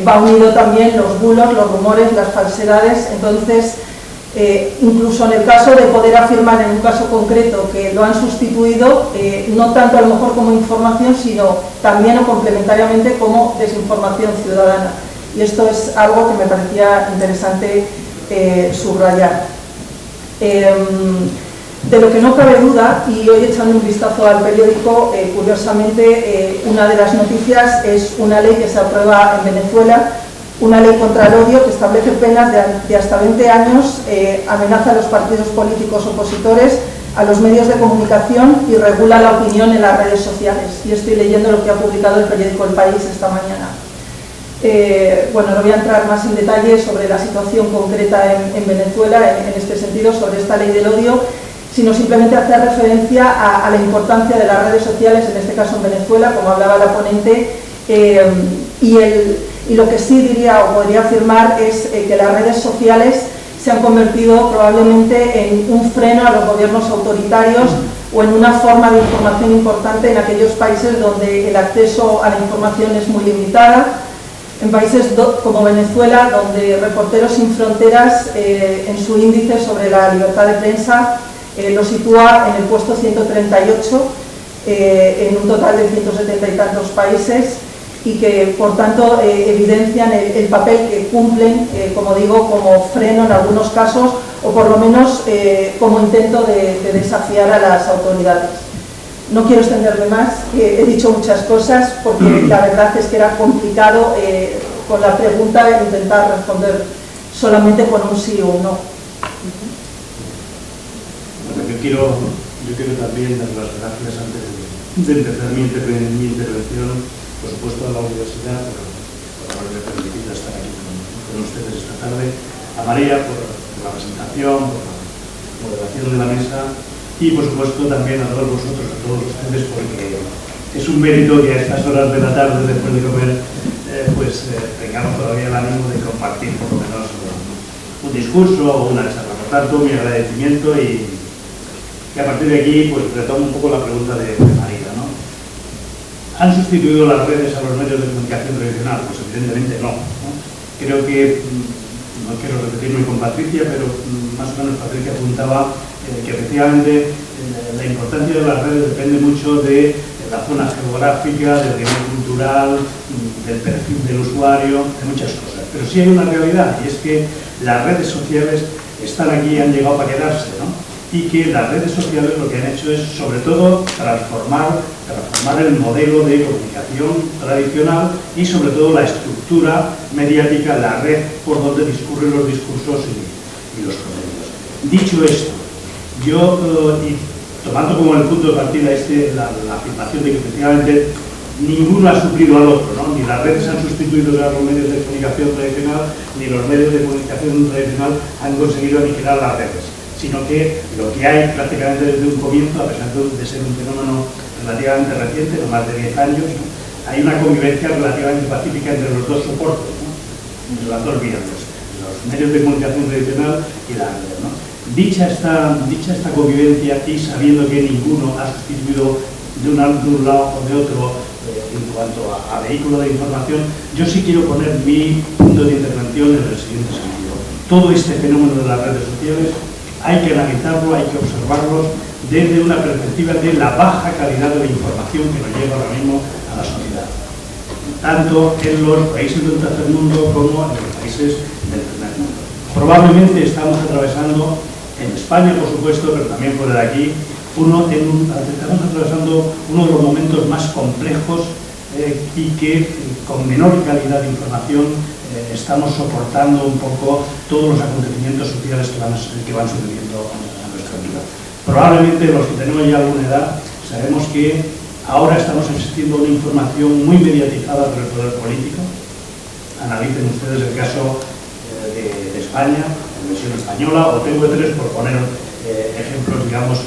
va unido también los bulos, los rumores, las falsedades. Entonces, incluso en el caso de poder afirmar en un caso concreto que lo han sustituido, no tanto a lo mejor como información, sino también o complementariamente como desinformación ciudadana. Y esto es algo que me parecía interesante subrayar. De lo que no cabe duda, y hoy echando un vistazo al periódico, curiosamente una de las noticias es una ley que se aprueba en Venezuela, una ley contra el odio que establece penas de hasta 20 años, amenaza a los partidos políticos opositores, a los medios de comunicación y regula la opinión en las redes sociales. Y estoy leyendo lo que ha publicado el periódico El País esta mañana. Bueno, no voy a entrar más en detalle sobre la situación concreta en Venezuela en este sentido, sobre esta ley del odio, sino simplemente hacer referencia a la importancia de las redes sociales, en este caso en Venezuela, como hablaba la ponente, y lo que sí diría o podría afirmar es que las redes sociales se han convertido probablemente en un freno a los gobiernos autoritarios o en una forma de información importante en aquellos países donde el acceso a la información es muy limitada. En países como Venezuela, donde Reporteros Sin Fronteras, en su índice sobre la libertad de prensa, lo sitúa en el puesto 138, en un total de 170 y tantos países, y que, por tanto, evidencian el papel que cumplen, como digo, como freno en algunos casos, o por lo menos como intento de desafiar a las autoridades. No quiero extenderme más, he dicho muchas cosas porque la verdad es que era complicado con la pregunta intentar responder solamente con un sí o un no. Bueno, yo quiero también dar las gracias antes de empezar mi intervención, por supuesto, a la universidad por haberme permitido estar aquí con ustedes esta tarde, a María por la presentación, por la moderación de la mesa y, por supuesto, también a todos vosotros, a todos ustedes, porque es un mérito que a estas horas de la tarde, después de comer, tengamos todavía el ánimo de compartir por lo menos un discurso o una charla. Por tanto, mi agradecimiento y a partir de aquí pues retomo un poco la pregunta de María, ¿no? ¿Han sustituido las redes a los medios de comunicación tradicional? Pues evidentemente no. Creo que, no quiero repetirme con Patricia, pero más o menos Patricia apuntaba que efectivamente la importancia de las redes depende mucho de la zona geográfica, del nivel cultural, del perfil del usuario, de muchas cosas. Pero sí hay una realidad, y es que las redes sociales están aquí y han llegado para quedarse, ¿no? Y que las redes sociales lo que han hecho es, sobre todo, transformar el modelo de comunicación tradicional y, sobre todo, la estructura mediática, la red por donde discurren los discursos y los contenidos. Dicho esto, yo, y tomando como el punto de partida la afirmación de que efectivamente ninguno ha suplido al otro, ¿no? Ni las redes han sustituido a los medios de comunicación tradicional, ni los medios de comunicación tradicional han conseguido aniquilar las redes, sino que lo que hay prácticamente desde un comienzo, a pesar de ser un fenómeno relativamente reciente, no más de 10 años, ¿no? Hay una convivencia relativamente pacífica entre los dos soportes, ¿no? Entre las dos vías, los medios de comunicación tradicional y la red, ¿no? Dicha esta convivencia y sabiendo que ninguno ha sustituido de un lado o de otro en cuanto a vehículo de información, yo sí quiero poner mi punto de intervención en el siguiente sentido. Todo este fenómeno de las redes sociales hay que analizarlo, hay que observarlo desde una perspectiva de la baja calidad de la información que nos llega ahora mismo a la sociedad, tanto en los países del tercer mundo como en los países del primer mundo. Probablemente estamos atravesando, en España por supuesto, pero también fuera de aquí, estamos atravesando uno de los momentos más complejos y que con menor calidad de información estamos soportando un poco todos los acontecimientos sociales que van sucediendo a nuestra vida. Probablemente los que tenemos ya alguna edad sabemos que ahora estamos asistiendo a una información muy mediatizada por el poder político. Analicen ustedes el caso de España, en versión española, o TV3, por poner ejemplos, digamos,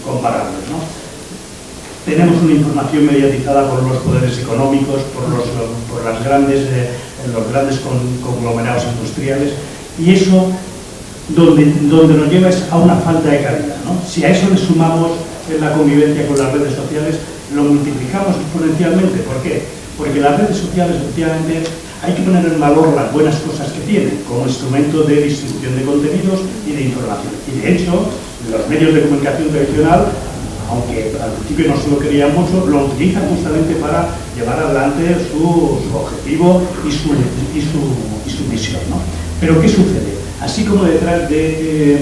comparables, ¿no? Tenemos una información mediatizada por los poderes económicos, por los grandes conglomerados industriales, y eso donde nos lleva es a una falta de calidad, ¿no? Si a eso le sumamos la convivencia con las redes sociales, lo multiplicamos exponencialmente. ¿Por qué? Porque las redes sociales, efectivamente, hay que poner en valor las buenas cosas que tienen como instrumento de distribución de contenidos y de información. Y de hecho, los medios de comunicación tradicional, aunque al principio no se lo querían mucho, lo utilizan justamente para llevar adelante su objetivo y su misión, ¿no? Pero ¿qué sucede? Así como detrás de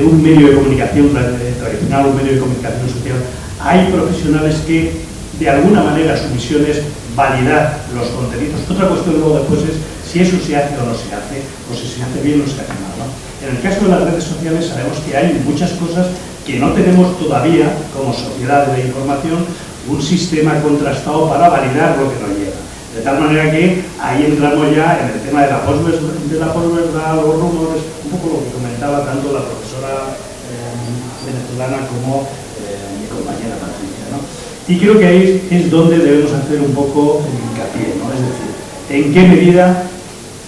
un medio de comunicación tradicional, un medio de comunicación social, hay profesionales que de alguna manera su misión es validar los contenidos. Otra cuestión luego después es si eso se hace o no se hace, o si se hace bien o se hace mal, ¿no? En el caso de las redes sociales sabemos que hay muchas cosas que no tenemos todavía como sociedad de la información un sistema contrastado para validar lo que nos llega. De tal manera que ahí entramos ya en el tema de la posverdad, los rumores, un poco lo que comentaba tanto la profesora venezolana como mi compañera Patricia, ¿no? Y creo que ahí es donde debemos hacer un poco hincapié, ¿no? Es decir, en qué medida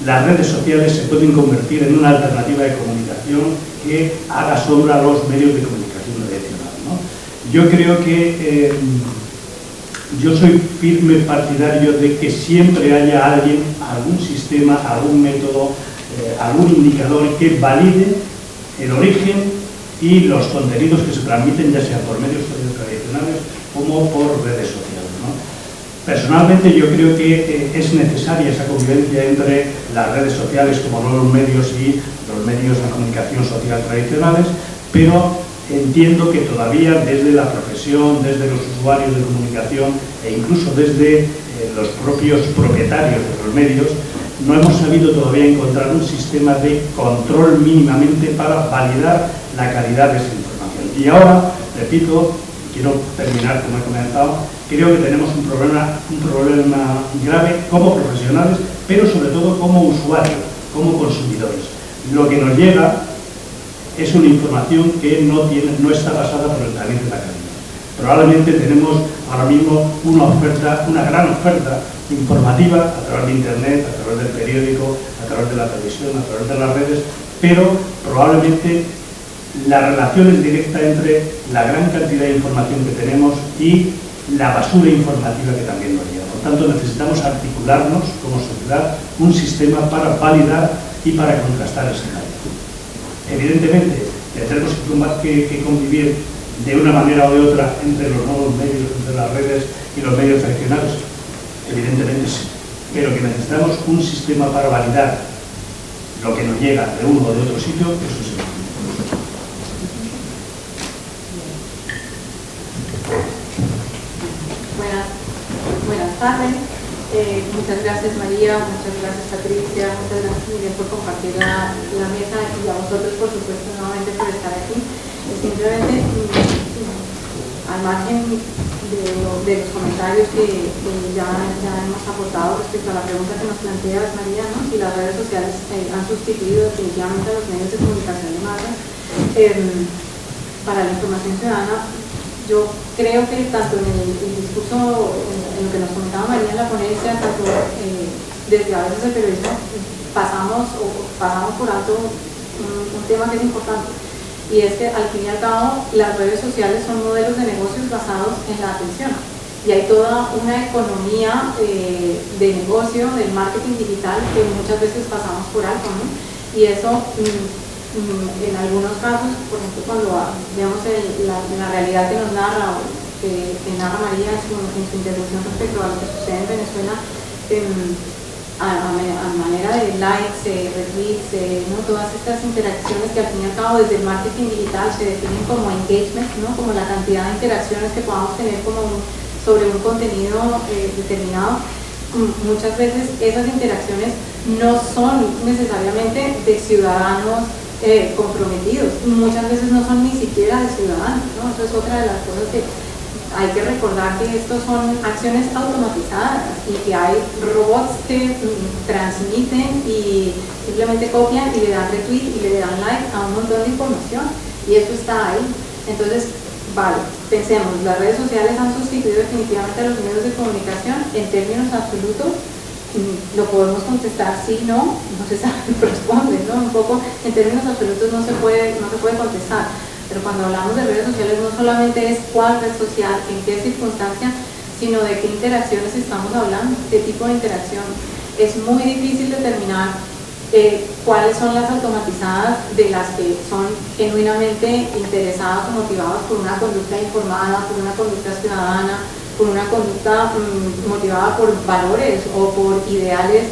las redes sociales se pueden convertir en una alternativa de comunicación que haga sombra a los medios de comunicación tradicional, ¿no? Yo creo que yo soy firme partidario de que siempre haya alguien, algún sistema, algún método, algún indicador que valide el origen y los contenidos que se transmiten, ya sea por medios tradicionales como por redes sociales, ¿no? Personalmente yo creo que es necesaria esa convivencia entre las redes sociales como nuevos medios y los medios de comunicación social tradicionales, pero entiendo que todavía desde la profesión, desde los usuarios de comunicación e incluso desde los propios propietarios de los medios, no hemos sabido todavía encontrar un sistema de control mínimamente para validar la calidad de esa información. Y ahora, repito, quiero terminar como he comenzado, creo que tenemos un problema grave como profesionales, pero sobre todo como usuarios, como consumidores. Lo que nos llega es una información que no está basada por el talento de la calidad. Probablemente tenemos ahora mismo una gran oferta informativa a través de Internet, a través del periódico, a través de la televisión, a través de las redes, pero probablemente la relación es directa entre la gran cantidad de información que tenemos y la basura informativa que también nos llega. Por tanto, necesitamos articularnos como sociedad un sistema para validar y para contrastar esa calidad. Evidentemente, tendremos que convivir de una manera o de otra entre los nuevos medios, entre las redes y los medios tradicionales. Evidentemente sí, pero que necesitamos un sistema para validar lo que nos llega de uno o de otro sitio, eso sí. Buenas tardes. Muchas gracias María, muchas gracias Patricia, muchas gracias Miguel por compartir la mesa y a vosotros por supuesto nuevamente por estar aquí. Simplemente al margen de los comentarios que ya hemos aportado respecto a la pregunta que nos plantea María, ¿no? Si las redes sociales han sustituido definitivamente a los medios de comunicación de masa para la información ciudadana. Yo creo que tanto en el discurso, en lo que nos comentaba María en la ponencia, tanto desde a veces el periodismo pasamos por alto un tema que es importante, y es que al fin y al cabo las redes sociales son modelos de negocios basados en la atención, y hay toda una economía de negocio, del marketing digital, que muchas veces pasamos por alto, ¿no? Y eso en algunos casos, por ejemplo, cuando veamos la realidad que nos narra, que narra María en su intervención respecto a lo que sucede en Venezuela, a manera de likes, retweets, ¿no? Todas estas interacciones que al fin y al cabo desde el marketing digital se definen como engagement, ¿no? Como la cantidad de interacciones que podamos tener sobre un contenido determinado. Muchas veces esas interacciones no son necesariamente de ciudadanos comprometidos, muchas veces no son ni siquiera de ciudadanos, ¿no? Eso es otra de las cosas que hay que recordar, que estos son acciones automatizadas y que hay robots que transmiten y simplemente copian y le dan retweet y le dan like a un montón de información, y eso está ahí. Entonces, vale, pensemos, las redes sociales han sustituido definitivamente a los medios de comunicación en términos absolutos. Lo podemos contestar sí, no se sabe, responde, ¿no? Un poco en términos absolutos no se puede contestar, pero cuando hablamos de redes sociales no solamente es cuál red social, en qué circunstancia, sino de qué interacciones estamos hablando, qué tipo de interacción. Es muy difícil determinar cuáles son las automatizadas de las que son genuinamente interesadas o motivadas por una conducta informada, por una conducta ciudadana, por una conducta motivada por valores o por ideales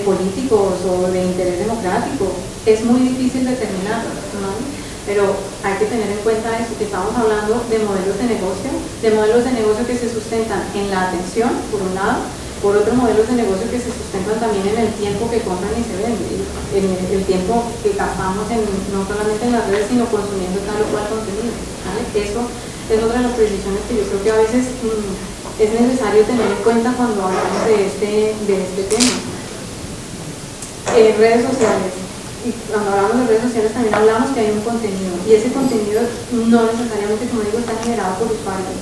políticos o de interés democrático. Es muy difícil determinarlo, ¿no? Pero hay que tener en cuenta eso, que estamos hablando de modelos de negocio que se sustentan en la atención, por un lado, por otro, modelos de negocio que se sustentan también en el tiempo que compran y se venden, en el tiempo que gastamos no solamente en las redes, sino consumiendo tal o cual contenido, ¿vale? Eso es otra de las precisiones que yo creo que a veces es necesario tener en cuenta cuando hablamos de este tema. Redes sociales. Y cuando hablamos de redes sociales también hablamos que hay un contenido, y ese contenido no necesariamente, como digo, está generado por usuarios.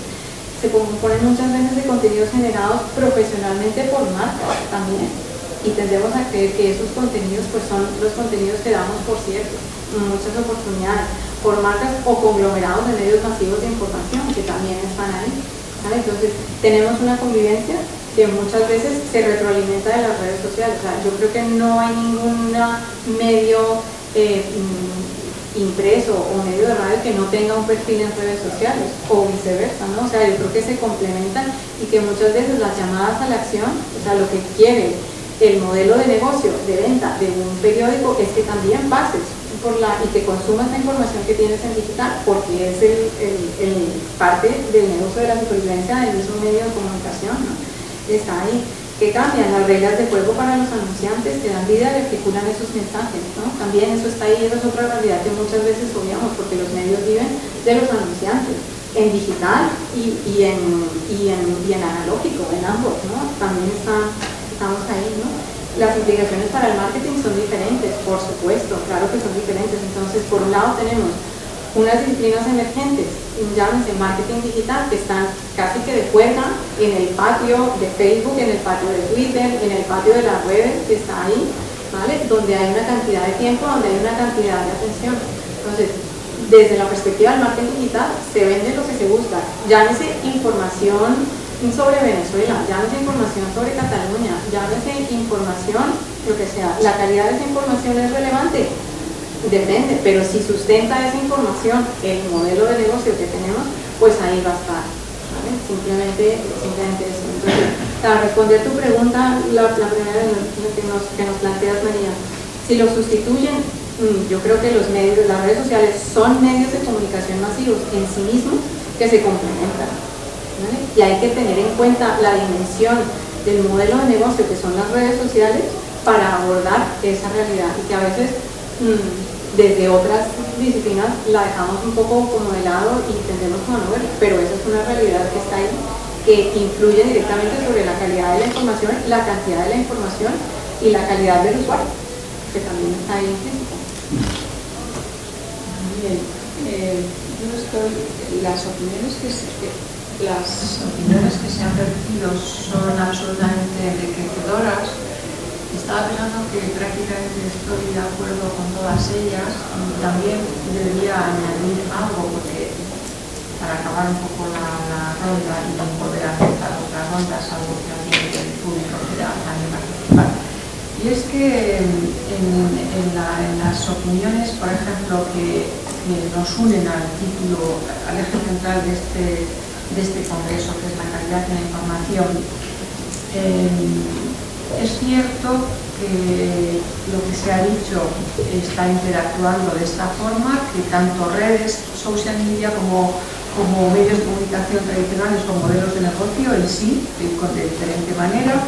Se componen muchas veces de contenidos generados profesionalmente por marcas también, y tendemos a creer que esos contenidos pues son los contenidos que damos por ciertos, muchas oportunidades, por marcas o conglomerados de medios masivos de información que también están ahí, ¿vale? Entonces tenemos una convivencia que muchas veces se retroalimenta de las redes sociales. O sea, yo creo que no hay ningún medio impreso o medio de radio que no tenga un perfil en redes sociales o viceversa, ¿no? O sea, yo creo que se complementan y que muchas veces las llamadas a la acción, o sea, lo que quiere el modelo de negocio, de venta de un periódico es que también pases y que consumas la información que tienes en digital, porque es el parte del negocio de la supervivencia del mismo medio de comunicación, ¿no? Está ahí. Que cambian las reglas de juego para los anunciantes, que dan vida y articulan esos mensajes, ¿no? También eso está ahí, esa es otra realidad que muchas veces obviamos, porque los medios viven de los anunciantes, en digital y en analógico, en ambos, ¿no? También estamos ahí, ¿no? Las implicaciones para el marketing son diferentes, por supuesto, claro que son diferentes. Entonces, por un lado tenemos unas disciplinas emergentes, llámense marketing digital, que están casi que de juerga en el patio de Facebook, en el patio de Twitter, en el patio de las redes, que está ahí, ¿vale? Donde hay una cantidad de tiempo, donde hay una cantidad de atención. Entonces, desde la perspectiva del marketing digital, se vende lo que se busca. Llámese información sobre Venezuela, llámese información sobre Cataluña, llámese información, lo que sea. ¿La calidad de esa información es relevante? Depende, pero si sustenta esa información el modelo de negocio que tenemos, pues ahí va a estar, ¿vale? Simplemente eso. Entonces, para responder tu pregunta, la primera que nos planteas, María, si lo sustituyen, yo creo que los medios, las redes sociales son medios de comunicación masivos en sí mismos que se complementan, ¿vale? Y hay que tener en cuenta la dimensión del modelo de negocio que son las redes sociales para abordar esa realidad y que a veces desde otras disciplinas la dejamos un poco como de lado y tendemos como a no ver, pero esa es una realidad que está ahí, que influye directamente sobre la calidad de la información, la cantidad de la información y la calidad del usuario, que también está ahí implícita. Bien, las opiniones que se han vertido son absolutamente enriquecedoras. Estaba pensando que prácticamente estoy de acuerdo con todas ellas y también debería añadir algo, porque para acabar un poco la ronda y poder aceptar otras rondas, algo que alguien del público quiera también participar. Y es que en las opiniones, por ejemplo, que nos unen al título, al eje central de este congreso, que es la calidad de la información, es cierto que lo que se ha dicho está interactuando de esta forma, que tanto redes, social media como medios de comunicación tradicionales o modelos de negocio en sí, de diferente manera,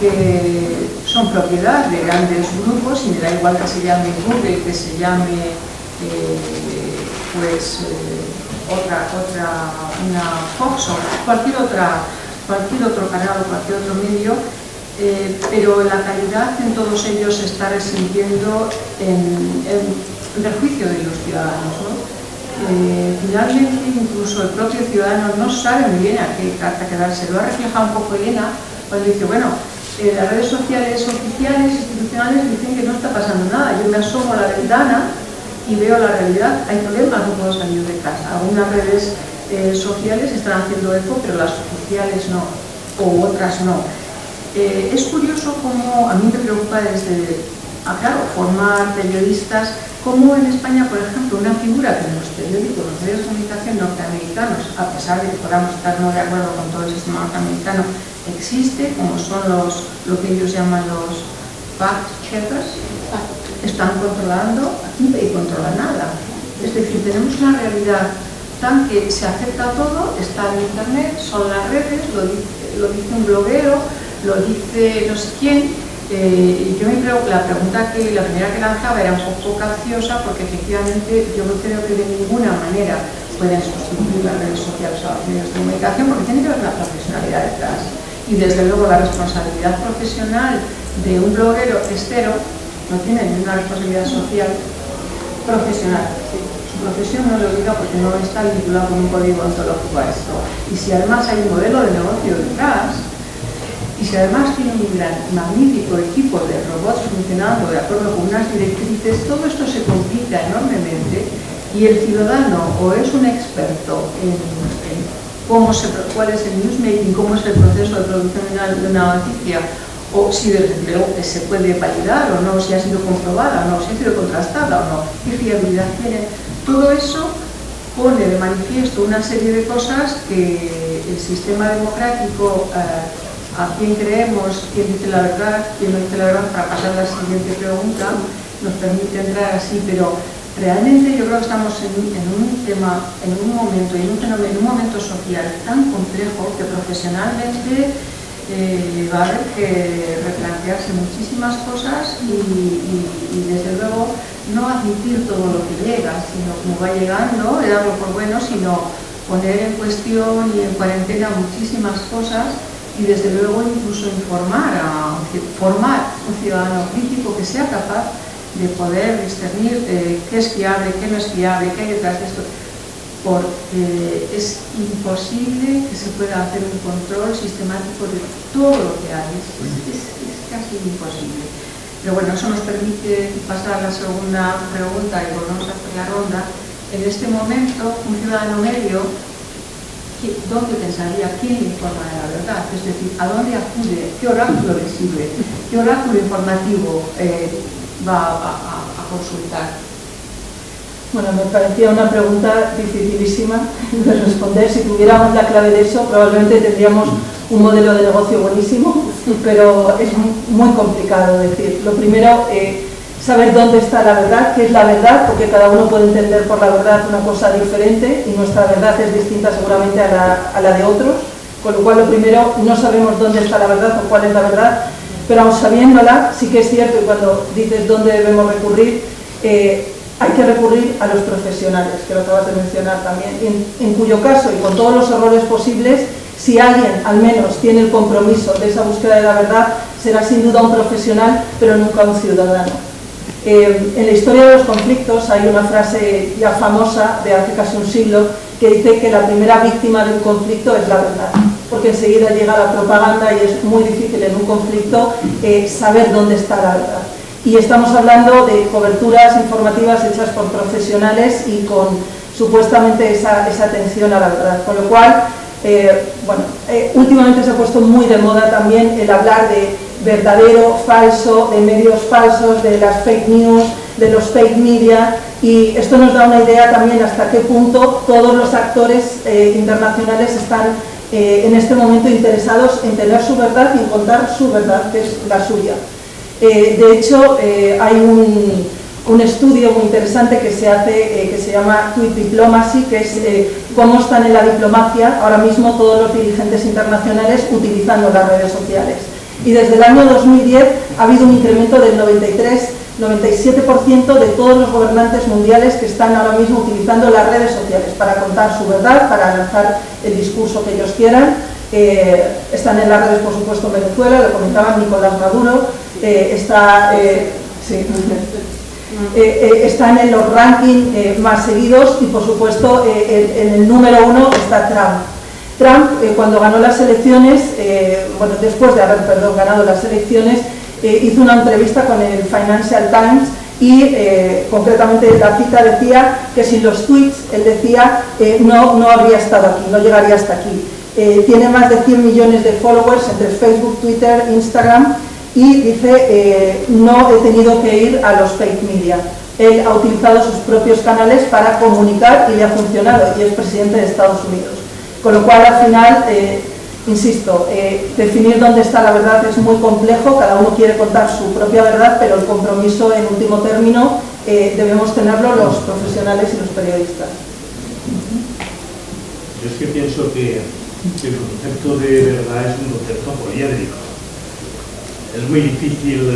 que son propiedad de grandes grupos y me da igual que se llame Google, que se llame una Fox o cualquier otro canal o cualquier otro medio, pero la calidad en todos ellos se está resintiendo en perjuicio de los ciudadanos, ¿no? Finalmente, incluso el propio ciudadano no sabe muy bien a qué carta quedarse. Lo ha reflejado un poco Elena cuando dice, bueno, las redes sociales oficiales, institucionales, dicen que no está pasando nada. Yo me asomo a la ventana y veo la realidad. Hay problemas, no puedo salir de casa. Algunas redes sociales están haciendo eco, pero las oficiales no, o otras no. Es curioso cómo a mí me preocupa desde, claro, formar periodistas, como en España, por ejemplo, una figura que en los periódicos, los medios de comunicación norteamericanos, a pesar de que podamos estar no de acuerdo con todo el sistema norteamericano, existe, como son lo que ellos llaman los fact-checkers, están controlando, aquí nadie controla nada. Es decir, tenemos una realidad tan que se acepta todo, está en internet, son las redes, lo dice un bloguero, lo dice no sé quién. Yo la primera que lanzaba era un poco capciosa, porque efectivamente yo creo que de ninguna manera pueden sustituir las redes sociales a los medios de comunicación, porque tiene que haber una profesionalidad detrás. Y desde luego la responsabilidad profesional de un bloguero es cero, no tiene ninguna responsabilidad social profesional. Su profesión no le obliga porque no está vinculado con un código ontológico a esto. Y si además hay un modelo de negocio detrás, y si además tiene un magnífico equipo de robots funcionando de acuerdo con unas directrices, todo esto se complica enormemente y el ciudadano o es un experto en cuál es el newsmaking, cómo es el proceso de producción de una noticia, o si desde luego se puede validar o no, si ha sido comprobada o no, si ha sido contrastada o no, qué fiabilidad tiene. Todo eso pone de manifiesto una serie de cosas que el sistema democrático, a quién creemos, quién dice la verdad, quién no dice la verdad, para pasar a la siguiente pregunta, nos permite entrar así, pero realmente yo creo que estamos en un tema, en un momento, en un fenómeno, en un momento social tan complejo que profesionalmente va a haber que replantearse muchísimas cosas y desde luego no admitir todo lo que llega, sino como va llegando, darlo por bueno, sino poner en cuestión y en cuarentena muchísimas cosas y desde luego incluso formar un ciudadano crítico que sea capaz de poder discernir qué es fiable, qué no es fiable, qué hay detrás de esto, porque es imposible que se pueda hacer un control sistemático de todo lo que hay, es casi imposible. Pero bueno, eso nos permite pasar a la segunda pregunta y volvemos a hacer la ronda. En este momento, un ciudadano medio, ¿dónde pensaría? ¿Quién le informa de la verdad? Es decir, ¿a dónde acude? ¿Qué oráculo le sirve? ¿Qué oráculo informativo va a consultar? Bueno, me parecía una pregunta dificilísima de responder. Si tuviéramos la clave de eso, probablemente tendríamos un modelo de negocio buenísimo, pero es muy complicado decir. Lo primero, saber dónde está la verdad, qué es la verdad, porque cada uno puede entender por la verdad una cosa diferente y nuestra verdad es distinta seguramente a la de otros, con lo cual lo primero, no sabemos dónde está la verdad o cuál es la verdad, pero aun sabiéndola, sí que es cierto, y cuando dices dónde debemos recurrir, hay que recurrir a los profesionales, que lo acabas de mencionar también, en cuyo caso, y con todos los errores posibles, si alguien al menos tiene el compromiso de esa búsqueda de la verdad, será sin duda un profesional, pero nunca un ciudadano. En la historia de los conflictos hay una frase ya famosa de hace casi un siglo que dice que la primera víctima de un conflicto es la verdad, porque enseguida llega la propaganda y es muy difícil en un conflicto saber dónde está la verdad. Y estamos hablando de coberturas informativas hechas por profesionales y con supuestamente esa atención a la verdad. Con lo cual, últimamente se ha puesto muy de moda también el hablar de verdadero, falso, de medios falsos, de las fake news, de los fake media, y esto nos da una idea también hasta qué punto todos los actores internacionales están en este momento interesados en tener su verdad y en contar su verdad, que es la suya. De hecho, hay un estudio muy interesante que se hace, que se llama Tweet Diplomacy, que es cómo están en la diplomacia ahora mismo todos los dirigentes internacionales utilizando las redes sociales. Y desde el año 2010 ha habido un incremento del 97% de todos los gobernantes mundiales que están ahora mismo utilizando las redes sociales para contar su verdad, para lanzar el discurso que ellos quieran. Están en las redes, por supuesto, en Venezuela, lo comentaba Nicolás Maduro, están en los rankings más seguidos y, por supuesto, en el número 1 está Trump. Trump, cuando ganó las elecciones, después de haber ganado las elecciones, hizo una entrevista con el Financial Times y concretamente la cita decía que sin los tweets, él decía, no habría estado aquí, no llegaría hasta aquí. Tiene más de 100 millones de followers entre Facebook, Twitter, Instagram y dice, no he tenido que ir a los fake media. Él ha utilizado sus propios canales para comunicar y le ha funcionado y es presidente de Estados Unidos. Con lo cual, al final, insisto, definir dónde está la verdad es muy complejo, cada uno quiere contar su propia verdad, pero el compromiso, en último término, debemos tenerlo los profesionales y los periodistas. Yo es que pienso que el concepto de verdad es un concepto poliédrico. Es muy difícil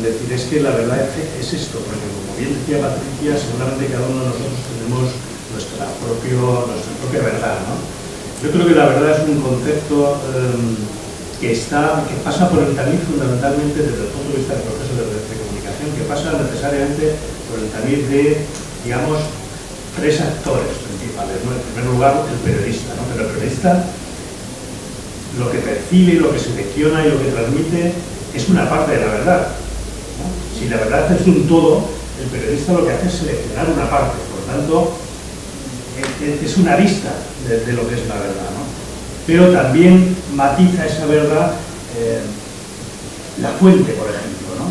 decir, es que la verdad es esto, porque como bien decía Patricia, seguramente cada uno de nosotros tenemos nuestra propia verdad, ¿no? Yo creo que la verdad es un concepto que pasa por el tamiz fundamentalmente desde el punto de vista del proceso de comunicación, que pasa necesariamente por el tamiz de, digamos, tres actores principales, ¿no? En primer lugar, el periodista, ¿no? Pero el periodista lo que percibe, lo que selecciona y lo que transmite es una parte de la verdad, ¿no? Si la verdad es un todo, el periodista lo que hace es seleccionar una parte, por tanto, es una vista de lo que es la verdad, ¿no? Pero también matiza esa verdad la fuente, por ejemplo, ¿no?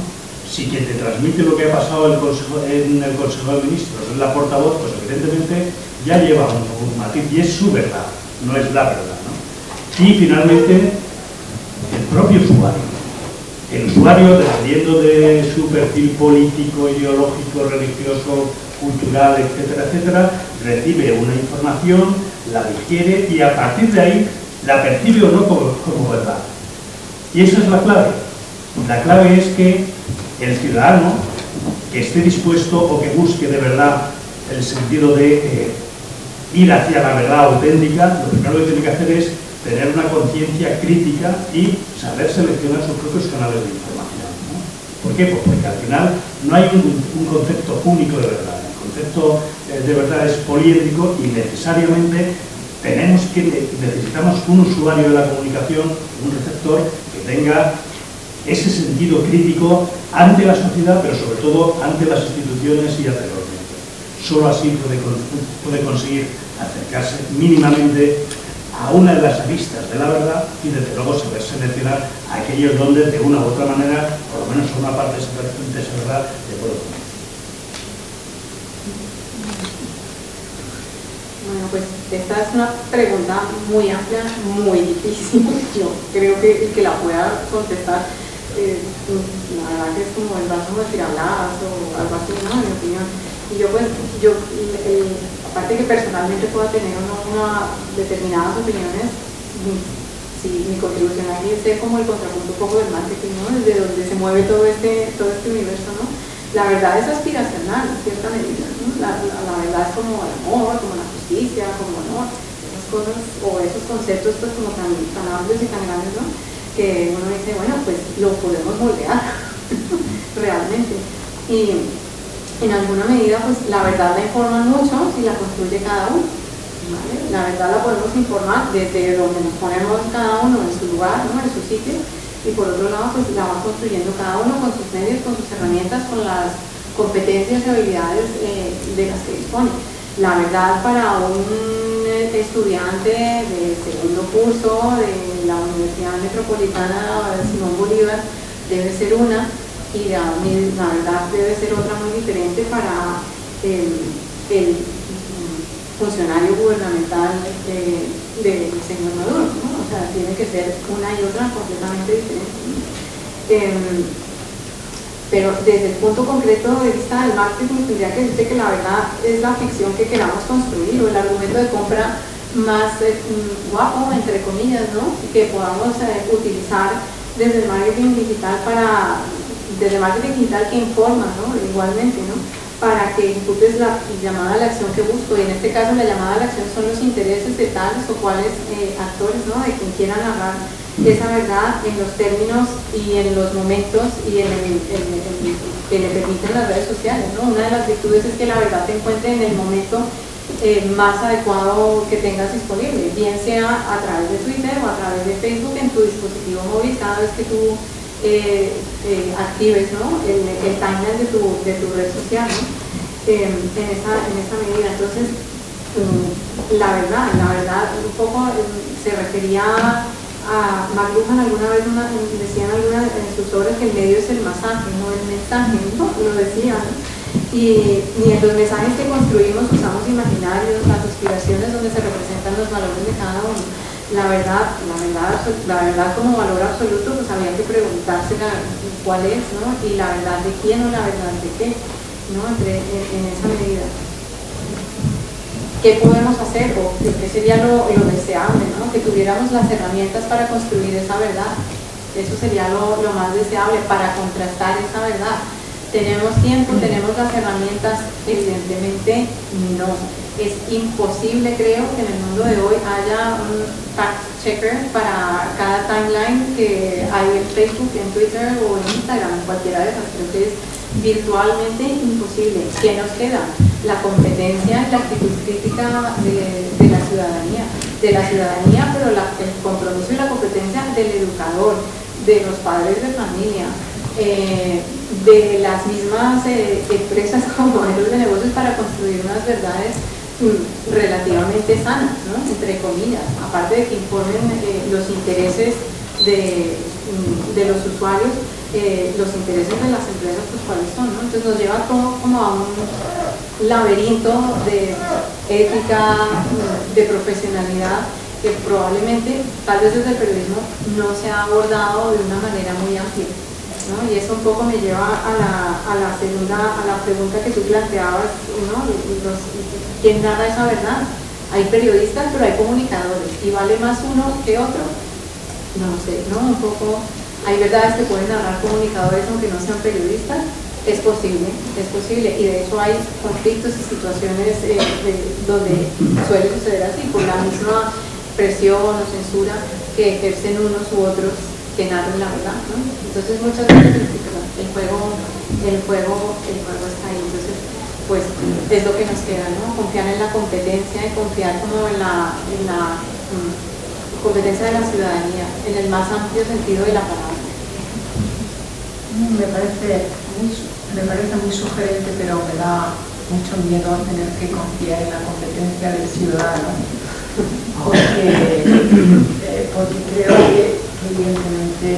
Si quien te transmite lo que ha pasado en el Consejo de Ministros es la portavoz, pues evidentemente ya lleva un matiz y es su verdad, no es la verdad, ¿no? Y finalmente, el propio usuario. El usuario, dependiendo de su perfil político, ideológico, religioso, cultural, etcétera, etcétera, recibe una información, la digiere y a partir de ahí la percibe o no como verdad. Y esa es la clave. La clave es que el ciudadano que esté dispuesto o que busque de verdad el sentido de ir hacia la verdad auténtica, lo primero que tiene que hacer es tener una conciencia crítica y saber seleccionar sus propios canales de información, ¿no? ¿Por qué? Pues porque al final no hay un concepto único de verdad. El concepto de verdad es poliédrico y necesariamente necesitamos un usuario de la comunicación, un receptor que tenga ese sentido crítico ante la sociedad, pero sobre todo ante las instituciones y ante los medios. Solo así puede conseguir acercarse mínimamente a una de las aristas de la verdad y desde luego saber seleccionar aquellos donde de una u otra manera, por lo menos una parte de esa verdad, le puedo conocer. Bueno, pues esta es una pregunta muy amplia, muy difícil. Yo creo que el que la pueda contestar, la verdad que es como el vaso de tirablas o algo así, ¿no? En mi opinión. Y yo, pues, aparte que personalmente pueda tener unas determinadas opiniones, mi contribución aquí es ser como el contrapunto un poco del marketing, ¿no? Desde donde se mueve todo este universo, ¿no? La verdad es aspiracional, en cierta medida, ¿no? La verdad es como el amor, como la justicia, como esas cosas, o esos conceptos pues como tan amplios y tan grandes, ¿no? Que uno dice, bueno, pues lo podemos moldear realmente. Y en alguna medida, pues la verdad la informa mucho y la construye cada uno, ¿vale? La verdad la podemos informar desde donde nos ponemos cada uno en su lugar, ¿no? En su sitio, y por otro lado, pues la va construyendo cada uno con sus medios, con sus herramientas, con las competencias y habilidades de las que dispone. La verdad para un estudiante de segundo curso de la Universidad Metropolitana Simón Bolívar debe ser una, y la verdad debe ser otra muy diferente para el funcionario gubernamental del señor Maduro, ¿no? O sea, tiene que ser una y otra completamente diferente. Pero desde el punto concreto de vista del marketing tendría que decirte que la verdad es la ficción que queramos construir o el argumento de compra más guapo, entre comillas, ¿no? Que podamos utilizar desde el marketing digital que informa, ¿no? Igualmente, ¿no? Para que ejecutes la llamada a la acción que busco, y en este caso la llamada a la acción son los intereses de tales o cuales actores, ¿no? De quien quiera narrar esa verdad en los términos y en los momentos y que le permiten las redes sociales, ¿no? Una de las virtudes es que la verdad te encuentre en el momento más adecuado que tengas disponible, bien sea a través de Twitter o a través de Facebook en tu dispositivo móvil cada vez que tú actives, ¿no? el timeline de tu red social, ¿no? en esa medida. Entonces, la verdad un poco se refería a McLuhan alguna vez, decían algunas en sus obras que el medio es el masaje, no el mensaje, ¿no? Lo decían, ¿no? Y en los mensajes que construimos usamos imaginarios, las aspiraciones donde se representan los valores de cada uno. La verdad como valor absoluto, pues había que preguntarse cuál es, ¿no? Y la verdad de quién o la verdad de qué, ¿no? En esa medida. ¿Qué podemos hacer o qué sería lo deseable, ¿no? Que tuviéramos las herramientas para construir esa verdad? Eso sería lo más deseable para contrastar esa verdad. ¿Tenemos tiempo? ¿Tenemos las herramientas? Evidentemente no. Es imposible, creo, que en el mundo de hoy haya un fact-checker para cada timeline que hay en Facebook, en Twitter o en Instagram, en cualquiera de esas. Creo que es virtualmente imposible. ¿Qué nos queda? La competencia y la actitud crítica de la ciudadanía, pero el compromiso y la competencia del educador, de los padres de familia, de las mismas empresas como modelos de negocios para construir unas verdades relativamente sanas, ¿no? Entre comillas, aparte de que informen los intereses de los usuarios, los intereses de las empresas, pues cuáles son, ¿no? Entonces nos lleva todo como a un laberinto de ética, de profesionalidad, que probablemente, tal vez desde el periodismo, no se ha abordado de una manera muy amplia, ¿no? Y eso un poco me lleva a la pregunta que tú planteabas, ¿no? ¿Quién narra esa verdad? Hay periodistas, pero hay comunicadores, y vale más uno que otro. No sé, ¿no? Un poco, hay verdades que pueden narrar comunicadores aunque no sean periodistas. Es posible, y de hecho hay conflictos y situaciones donde suele suceder así, por la misma presión o censura que ejercen unos u otros que narran la verdad, ¿no? Entonces muchas veces el juego está ahí. Entonces, pues es lo que nos queda, ¿no? Confiar en la competencia y confiar como en la competencia de la ciudadanía, en el más amplio sentido de la palabra. Me parece muy sugerente, pero me da mucho miedo tener que confiar en la competencia del ciudadano, porque creo que evidentemente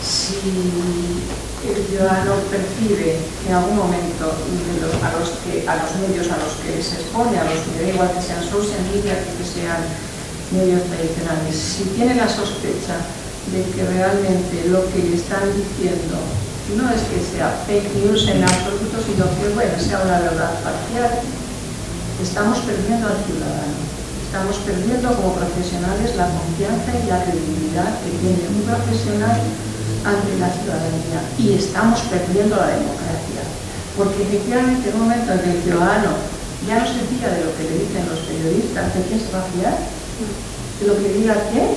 si el ciudadano percibe que en algún momento a los medios a los que se expone, a los que da igual que sean social media que sean medios tradicionales, si tiene la sospecha de que realmente lo que le están diciendo no es que sea fake news en absoluto, sino que sea una verdad parcial, estamos perdiendo al ciudadano, estamos perdiendo como profesionales la confianza y la credibilidad que tiene un profesional ante la ciudadanía, y estamos perdiendo la democracia, porque efectivamente en un momento en que el ciudadano ya no se fía de lo que le dicen los periodistas, ¿de quién se va a fiar? ¿De lo que le diga quién?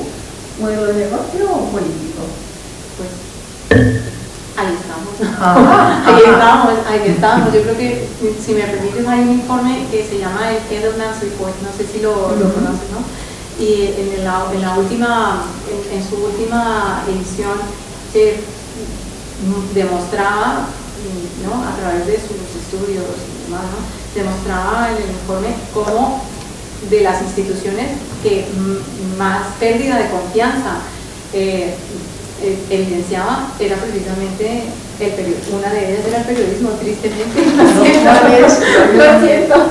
¿Modelo de negocio o político? Pues ahí estamos. Ahí estamos. Yo creo que, si me permites, hay un informe que se llama el Edelman's Report, no sé si lo conoces, ¿no? Y en su última edición se demostraba, ¿no? A través de sus estudios y demás, ¿no? Demostraba en el informe cómo de las instituciones que más pérdida de confianza evidenciaba era precisamente el periodismo. Una de ellas era el periodismo, tristemente.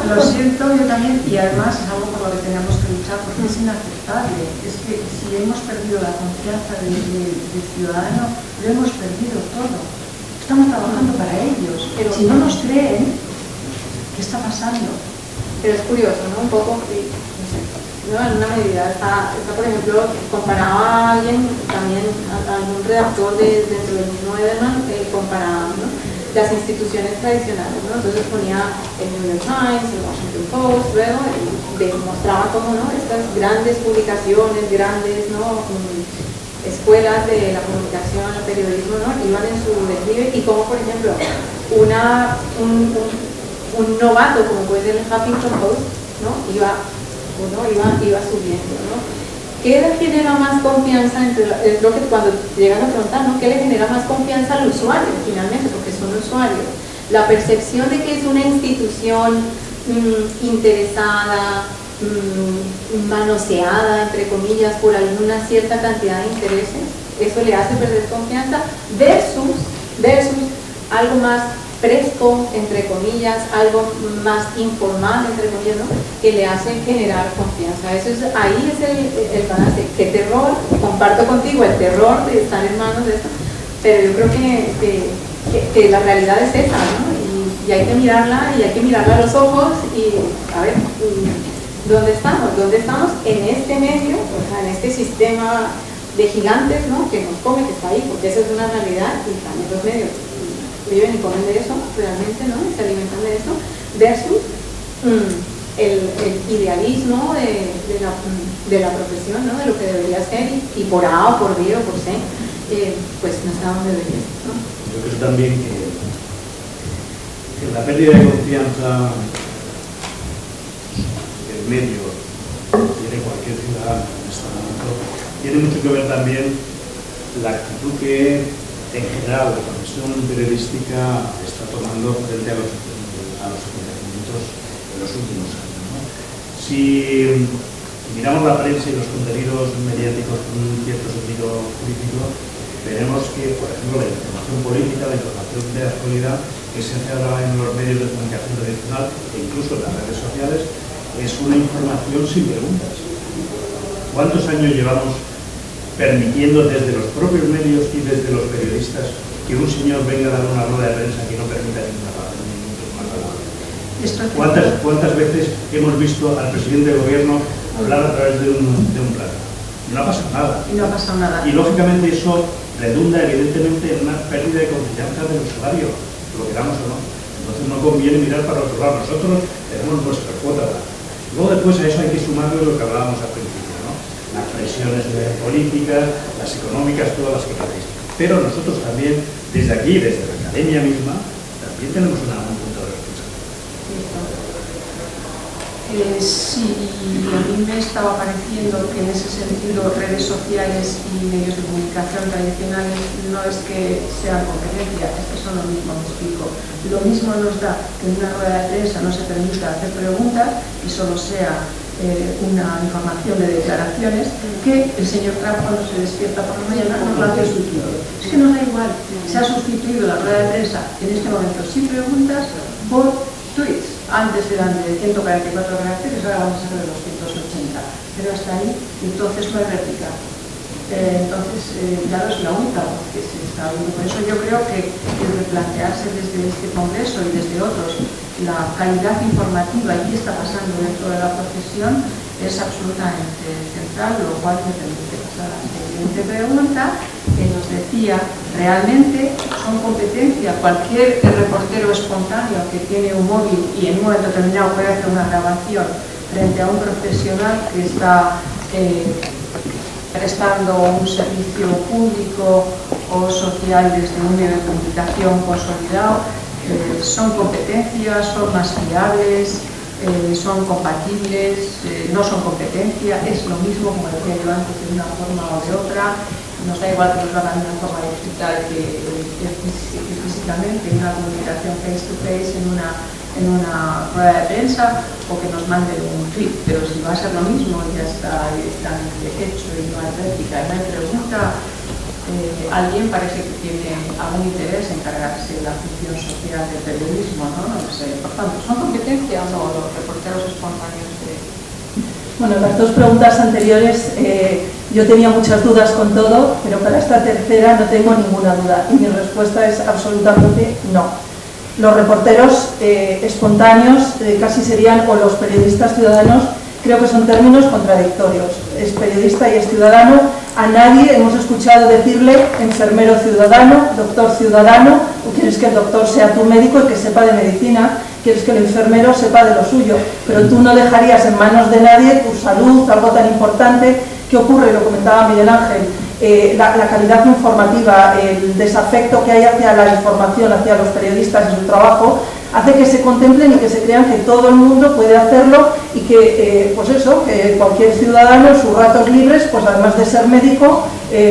Lo siento, yo también, y además es algo por lo que tenemos que luchar, porque es inaceptable. Es que si hemos perdido la confianza del ciudadano, lo hemos perdido todo. Estamos trabajando para ellos. Pero si no nos creen, ¿qué está pasando? Pero es curioso, ¿no? Un poco, no sé, ¿no? En una medida está, por ejemplo, comparaba a alguien, también a algún redactor dentro del mismo Edelman, comparaba, ¿no? Las instituciones tradicionales, ¿no? Entonces ponía el New York Times, el Washington Post, luego demostraba cómo, ¿no? Estas grandes publicaciones, grandes, ¿no? Escuelas de la comunicación, el periodismo, ¿no? Iban en su declive, y como, por ejemplo, un novato como puede ser el Huffington Post, ¿no? iba subiendo, ¿no? ¿Qué le genera más confianza? Es lo que cuando llegan a preguntar, ¿no? ¿Qué le genera más confianza al usuario finalmente? Porque son usuarios. La percepción de que es una institución interesada, manoseada, entre comillas, por alguna cierta cantidad de intereses, eso le hace perder confianza, versus algo más fresco, entre comillas, algo más informal, entre comillas, ¿no? Que le hace generar confianza. Ahí es el balance. ¿Qué terror? Comparto contigo el terror de estar en manos de esto, pero yo creo que la realidad es esa, ¿no? Y hay que mirarla, a los ojos y a ver, ¿dónde estamos? ¿Dónde estamos en este medio, o sea, en este sistema de gigantes, ¿no? Que nos come, que está ahí, porque esa es una realidad, y también los medios viven y comen de eso, realmente, ¿no? Se alimentan de eso, versus el idealismo de la profesión, ¿no? De lo que debería ser, y por A o por B o por C, pues no está donde debería ser, ¿no? Yo creo también que la pérdida de confianza del medio tiene cualquier ciudadano en este momento, tiene mucho que ver también la actitud que en general la profesión periodística está tomando frente a los acontecimientos de los últimos años, ¿no? Si si miramos la prensa y los contenidos mediáticos con un cierto sentido político, veremos que, por ejemplo, la información política, la información de actualidad, que se centra en los medios de comunicación tradicional e incluso en las redes sociales, es una información sin preguntas. ¿Cuántos años llevamos permitiendo desde los propios medios y desde los periodistas que un señor venga a dar una rueda de prensa que no permita ninguna palabra? ¿Cuántas veces hemos visto al presidente del gobierno hablar a través de un plano? Y no ha pasado nada. Y no ha pasado nada. Y lógicamente eso redunda evidentemente en una pérdida de confianza del usuario, lo queramos o no. Entonces no conviene mirar para otro lado. Nosotros tenemos nuestra cuota. Luego después a eso hay que sumarle lo que hablábamos al principio, ¿no? Las presiones políticas, las económicas, todas las que queráis. Pero nosotros también, desde aquí, desde la academia misma, también tenemos un punto de responsabilidad. Sí, y a mí me estaba pareciendo que en ese sentido redes sociales y medios de comunicación tradicionales no es que sean competencia, es que son lo mismo, me explico. Lo mismo nos da que en una rueda de prensa no se permita hacer preguntas y solo sea una información de declaraciones, que el señor Trump cuando se despierta por la mañana nos lo hace sustituir. Es que nos da igual, se ha sustituido la rueda de prensa en este momento sin preguntas por tweets. Antes eran de 144 caracteres, ahora vamos a ser de 280, pero hasta ahí entonces no hay réplica. Ya no es la única voz que se está viendo. Por eso yo creo que el replantearse desde este congreso y desde otros la calidad informativa y qué está pasando dentro de la profesión es absolutamente central, lo cual me permite pasar a la siguiente pregunta, que nos decía, realmente son competencia, cualquier reportero espontáneo que tiene un móvil y en un momento determinado puede hacer una grabación frente a un profesional que está prestando un servicio público o social desde un medio de comunicación consolidado, son competencias, son más fiables, son compatibles, no son competencia, es lo mismo, como decía yo antes, de una forma o de otra. Nos da igual que nos lo hagan de una forma digital que físicamente, en una comunicación face to face, en una rueda de prensa, o que nos manden un tweet, pero si va a ser lo mismo, ya está directamente hecho y no hay réplica, y no hay pregunta. Alguien parece que tiene algún interés en cargarse la función social del periodismo, ¿no? No sé, por tanto, ¿son competencia o no los reporteros espontáneos de... Bueno, las dos preguntas anteriores yo tenía muchas dudas con todo, pero para esta tercera no tengo ninguna duda y mi respuesta es absolutamente no. Los reporteros espontáneos casi serían, o los periodistas ciudadanos, creo que son términos contradictorios. Es periodista y es ciudadano. A nadie hemos escuchado decirle enfermero ciudadano, doctor ciudadano, o quieres que el doctor sea tu médico y que sepa de medicina, quieres que el enfermero sepa de lo suyo, pero tú no dejarías en manos de nadie tu salud, algo tan importante. ¿Qué ocurre? Lo comentaba Miguel Ángel, la calidad informativa, el desafecto que hay hacia la información, hacia los periodistas y su trabajo, hace que se contemplen y que se crean que todo el mundo puede hacerlo y que, pues eso, que cualquier ciudadano en sus ratos libres, pues además de ser médico,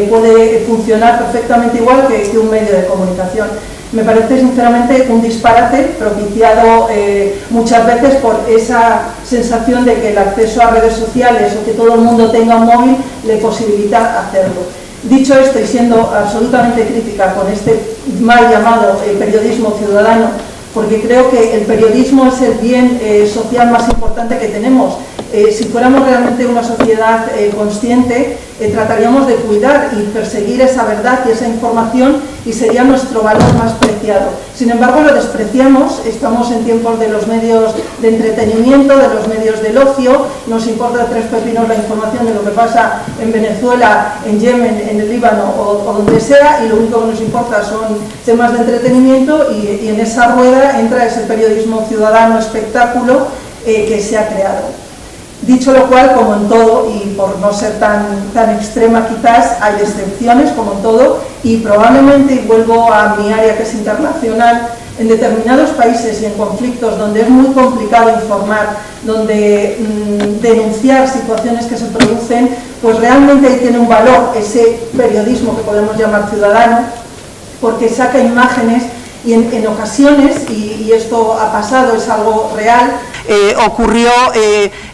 puede funcionar perfectamente igual que un medio de comunicación. Me parece sinceramente un disparate propiciado muchas veces por esa sensación de que el acceso a redes sociales o que todo el mundo tenga un móvil le posibilita hacerlo. Dicho esto y siendo absolutamente crítica con este mal llamado periodismo ciudadano, porque creo que el periodismo es el bien social más importante que tenemos. Si fuéramos realmente una sociedad consciente, trataríamos de cuidar y perseguir esa verdad y esa información y sería nuestro valor más preciado. Sin embargo, lo despreciamos, estamos en tiempos de los medios de entretenimiento, de los medios del ocio, nos importa tres pepinos la información de lo que pasa en Venezuela, en Yemen, en el Líbano o donde sea, y lo único que nos importa son temas de entretenimiento y en esa rueda entra ese periodismo ciudadano, espectáculo que se ha creado. Dicho lo cual, como en todo, y por no ser tan extrema quizás, hay excepciones como en todo, y probablemente, y vuelvo a mi área que es internacional, en determinados países y en conflictos donde es muy complicado informar, donde denunciar situaciones que se producen, pues realmente ahí tiene un valor ese periodismo que podemos llamar ciudadano, porque saca imágenes y en ocasiones, y esto ha pasado, es algo real, ocurrió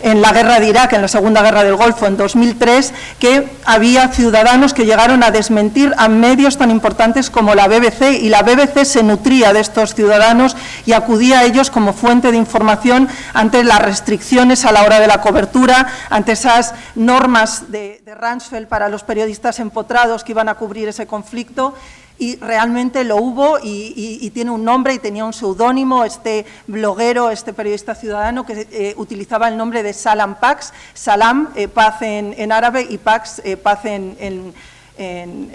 en la guerra de Irak, en la Segunda Guerra del Golfo, en 2003, que había ciudadanos que llegaron a desmentir a medios tan importantes como la BBC, y la BBC se nutría de estos ciudadanos y acudía a ellos como fuente de información ante las restricciones a la hora de la cobertura, ante esas normas de Rumsfeld para los periodistas empotrados que iban a cubrir ese conflicto. Y realmente lo hubo y tiene un nombre y tenía un seudónimo, este bloguero, este periodista ciudadano que utilizaba el nombre de Salam Pax, Salam, paz en árabe, y Pax, paz en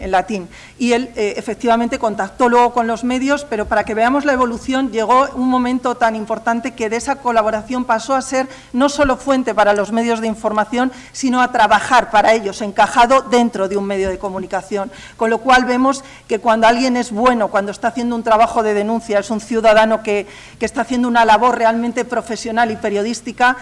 latín. Y él efectivamente contactó luego con los medios, pero para que veamos la evolución llegó un momento tan importante que de esa colaboración pasó a ser no solo fuente para los medios de información, sino a trabajar para ellos, encajado dentro de un medio de comunicación. Con lo cual vemos que cuando alguien es bueno, cuando está haciendo un trabajo de denuncia, es un ciudadano que está haciendo una labor realmente profesional y periodística,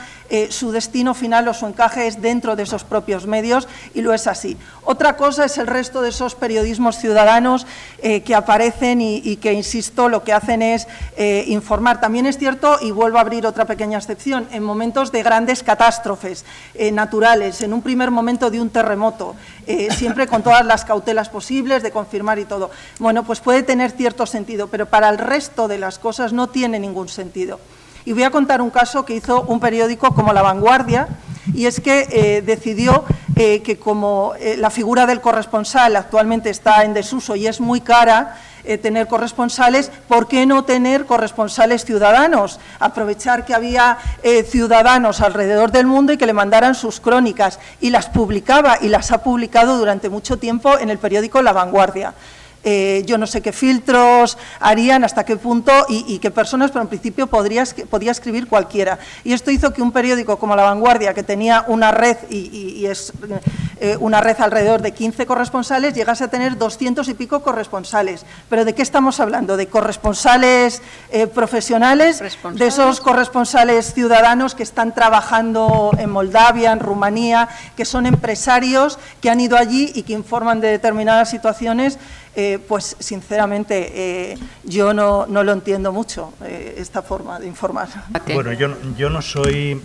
su destino final o su encaje es dentro de esos propios medios, y lo es así. Otra cosa es el resto de esos periodismos ciudadanos que aparecen y que, insisto, lo que hacen es informar. También es cierto, y vuelvo a abrir otra pequeña excepción, en momentos de grandes catástrofes naturales, en un primer momento de un terremoto, siempre con todas las cautelas posibles de confirmar y todo. Bueno, pues puede tener cierto sentido, pero para el resto de las cosas no tiene ningún sentido. Y voy a contar un caso que hizo un periódico como La Vanguardia, y es que decidió que como la figura del corresponsal actualmente está en desuso y es muy cara tener corresponsales, ¿por qué no tener corresponsales ciudadanos? Aprovechar que había ciudadanos alrededor del mundo y que le mandaran sus crónicas, y las publicaba y las ha publicado durante mucho tiempo en el periódico La Vanguardia. Yo no sé qué filtros harían, hasta qué punto y qué personas, pero en principio podía escribir cualquiera. Y esto hizo que un periódico como La Vanguardia, que tenía una red y es una red alrededor de 15 corresponsales, llegase a tener 200 y pico corresponsales. ¿Pero de qué estamos hablando? ¿De corresponsales profesionales? ¿De esos corresponsales ciudadanos que están trabajando en Moldavia, en Rumanía, que son empresarios, que han ido allí y que informan de determinadas situaciones? Pues sinceramente yo no lo entiendo mucho, esta forma de informar. Bueno, yo no soy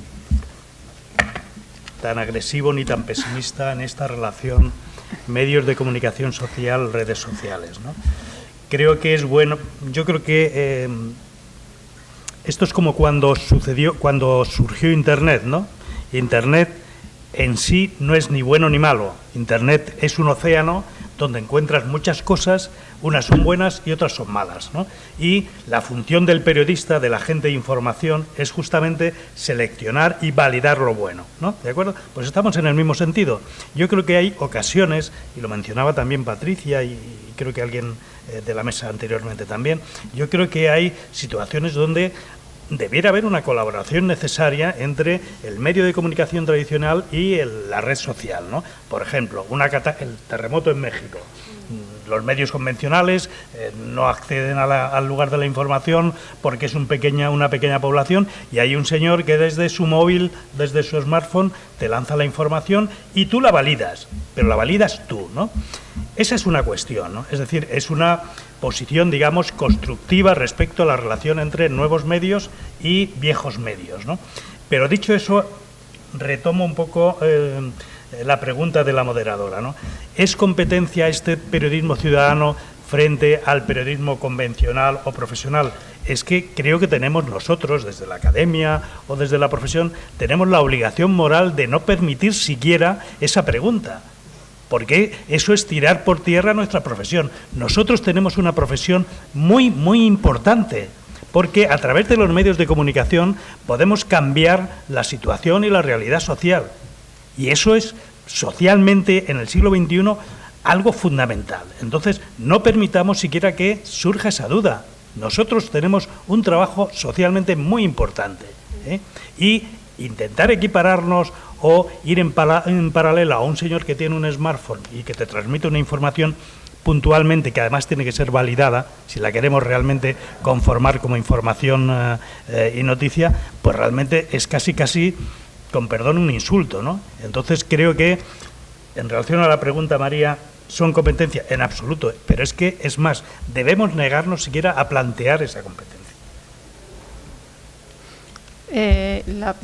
tan agresivo ni tan pesimista en esta relación medios de comunicación social, redes sociales, ¿no? Creo que es bueno, yo creo que esto es como cuando surgió Internet, ¿no? Internet en sí no es ni bueno ni malo. Internet es un océano donde encuentras muchas cosas, unas son buenas y otras son malas, ¿no? Y la función del periodista, del agente de información, es justamente seleccionar y validar lo bueno, ¿no? ¿De acuerdo? Pues estamos en el mismo sentido. Yo creo que hay ocasiones, y lo mencionaba también Patricia y creo que alguien de la mesa anteriormente también, yo creo que hay situaciones donde debiera haber una colaboración necesaria entre el medio de comunicación tradicional y la red social, ¿no? Por ejemplo, el terremoto en México. Los medios convencionales no acceden al lugar de la información porque es una pequeña población, y hay un señor que desde su móvil, desde su smartphone, te lanza la información y tú la validas, pero la validas tú, ¿no? Esa es una cuestión, ¿no? Es decir, es una posición, digamos, constructiva respecto a la relación entre nuevos medios y viejos medios, ¿no? Pero dicho eso, retomo un poco la pregunta de la moderadora, ¿no? ¿Es competencia este periodismo ciudadano frente al periodismo convencional o profesional? Es que creo que tenemos nosotros, desde la academia o desde la profesión, tenemos la obligación moral de no permitir siquiera esa pregunta, porque eso es tirar por tierra nuestra profesión. Nosotros tenemos una profesión muy, muy importante, porque a través de los medios de comunicación podemos cambiar la situación y la realidad social. Y eso es socialmente, en el siglo XXI, algo fundamental. Entonces, no permitamos siquiera que surja esa duda. Nosotros tenemos un trabajo socialmente muy importante, ¿eh? Y intentar equipararnos o ir en paralelo a un señor que tiene un smartphone y que te transmite una información puntualmente, que además tiene que ser validada, si la queremos realmente conformar como información y noticia, pues realmente es casi, con perdón, un insulto, ¿no? Entonces creo que, en relación a la pregunta, María, ¿son competencia? En absoluto, pero es que, es más, debemos negarnos siquiera a plantear esa competencia. Yo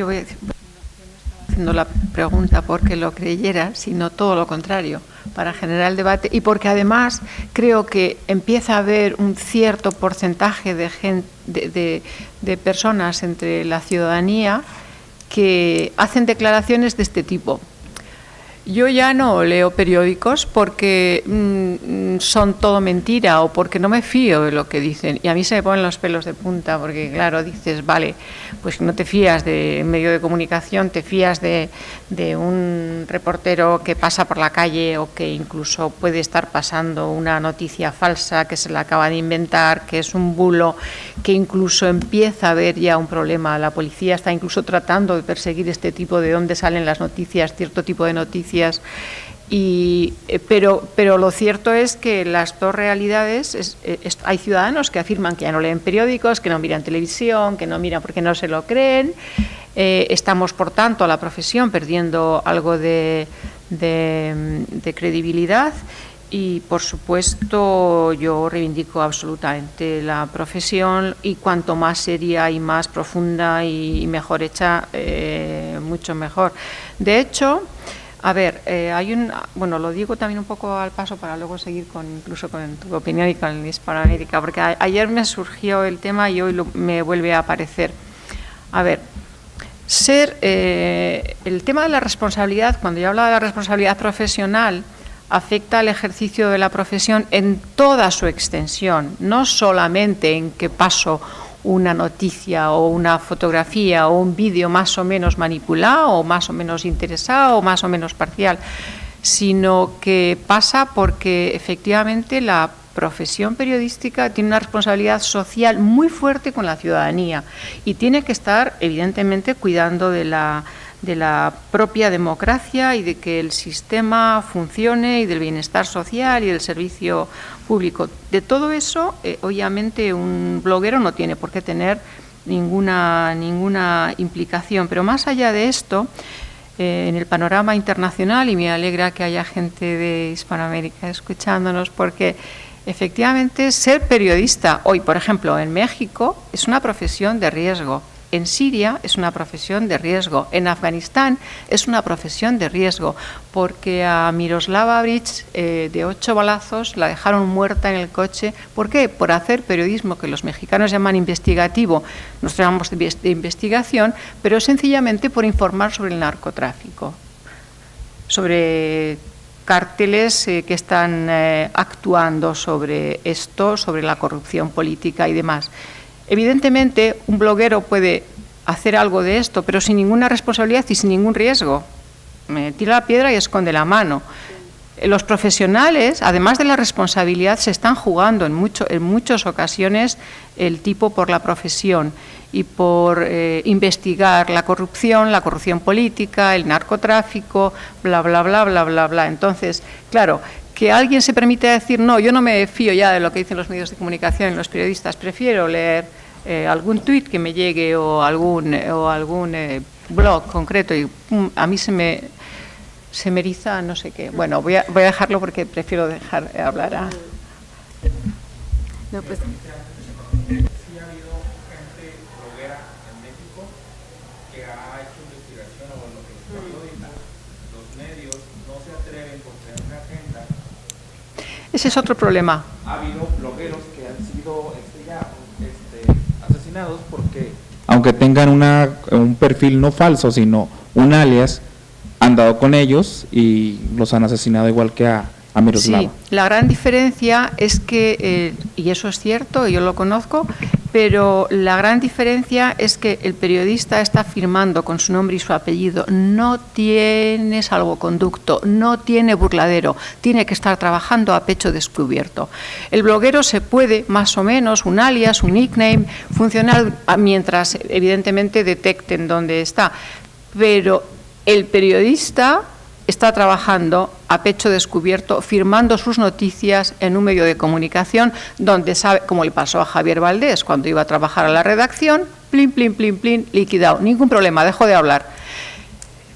voy a decir, no estaba haciendo la pregunta porque lo creyera, sino todo lo contrario, para generar el debate y porque además creo que empieza a haber un cierto porcentaje de personas entre la ciudadanía que hacen declaraciones de este tipo. Yo ya no leo periódicos porque son todo mentira o porque no me fío de lo que dicen. Y a mí se me ponen los pelos de punta porque, claro, dices, vale, pues no te fías de medio de comunicación, te fías de un reportero que pasa por la calle o que incluso puede estar pasando una noticia falsa que se la acaba de inventar, que es un bulo, que incluso empieza a haber ya un problema. La policía está incluso tratando de perseguir este tipo de dónde salen las noticias, cierto tipo de noticias. Pero lo cierto es que las dos realidades, hay ciudadanos que afirman que ya no leen periódicos, que no miran televisión, que no miran porque no se lo creen. Estamos, por tanto, la profesión perdiendo algo de credibilidad y, por supuesto, yo reivindico absolutamente la profesión y cuanto más seria y más profunda y mejor hecha, mucho mejor. De hecho, a ver, bueno, lo digo también un poco al paso para luego seguir incluso con tu opinión y con Hispanoamérica, porque ayer me surgió el tema y hoy me vuelve a aparecer. A ver, el tema de la responsabilidad, cuando yo hablo de la responsabilidad profesional, afecta al ejercicio de la profesión en toda su extensión, no solamente en que paso una noticia o una fotografía o un vídeo más o menos manipulado o más o menos interesado o más o menos parcial, sino que pasa porque efectivamente la profesión periodística tiene una responsabilidad social muy fuerte con la ciudadanía y tiene que estar evidentemente cuidando de la propia democracia y de que el sistema funcione y del bienestar social y del servicio público. De todo eso, obviamente, un bloguero no tiene por qué tener ninguna implicación. Pero más allá de esto, en el panorama internacional, y me alegra que haya gente de Hispanoamérica escuchándonos, porque efectivamente ser periodista hoy, por ejemplo, en México, es una profesión de riesgo. En Siria es una profesión de riesgo, en Afganistán es una profesión de riesgo, porque a Miroslava Breach de 8 balazos la dejaron muerta en el coche. ¿Por qué? Por hacer periodismo que los mexicanos llaman investigativo, nosotros llamamos de investigación, pero sencillamente por informar sobre el narcotráfico, sobre cárteles que están actuando sobre esto, sobre la corrupción política y demás. Evidentemente, un bloguero puede hacer algo de esto, pero sin ninguna responsabilidad y sin ningún riesgo. Tira la piedra y esconde la mano. Los profesionales, además de la responsabilidad, se están jugando en muchas ocasiones el tipo por la profesión y por investigar la corrupción política, el narcotráfico, bla, bla, bla, bla, bla, bla. Entonces, claro, que alguien se permite decir, no, yo no me fío ya de lo que dicen los medios de comunicación y los periodistas, prefiero leer algún tuit que me llegue o algún blog concreto y a mí se me eriza no sé qué. Bueno, voy a dejarlo porque prefiero dejar hablar a... No, pues... Ese es otro problema. Ha habido blogueros que han sido asesinados porque, aunque tengan un perfil no falso, sino un alias, han dado con ellos y los han asesinado igual que a Miroslava. Sí, la gran diferencia es que, y eso es cierto, yo lo conozco, pero la gran diferencia es que el periodista está firmando con su nombre y su apellido, no tiene salvoconducto, no tiene burladero, tiene que estar trabajando a pecho descubierto. El bloguero se puede, más o menos, un alias, un nickname, funcionar mientras evidentemente detecten dónde está, pero el periodista está trabajando a pecho descubierto, firmando sus noticias en un medio de comunicación donde sabe, como le pasó a Javier Valdés cuando iba a trabajar a la redacción, plin, plin, plin, plin, liquidado, ningún problema, dejó de hablar.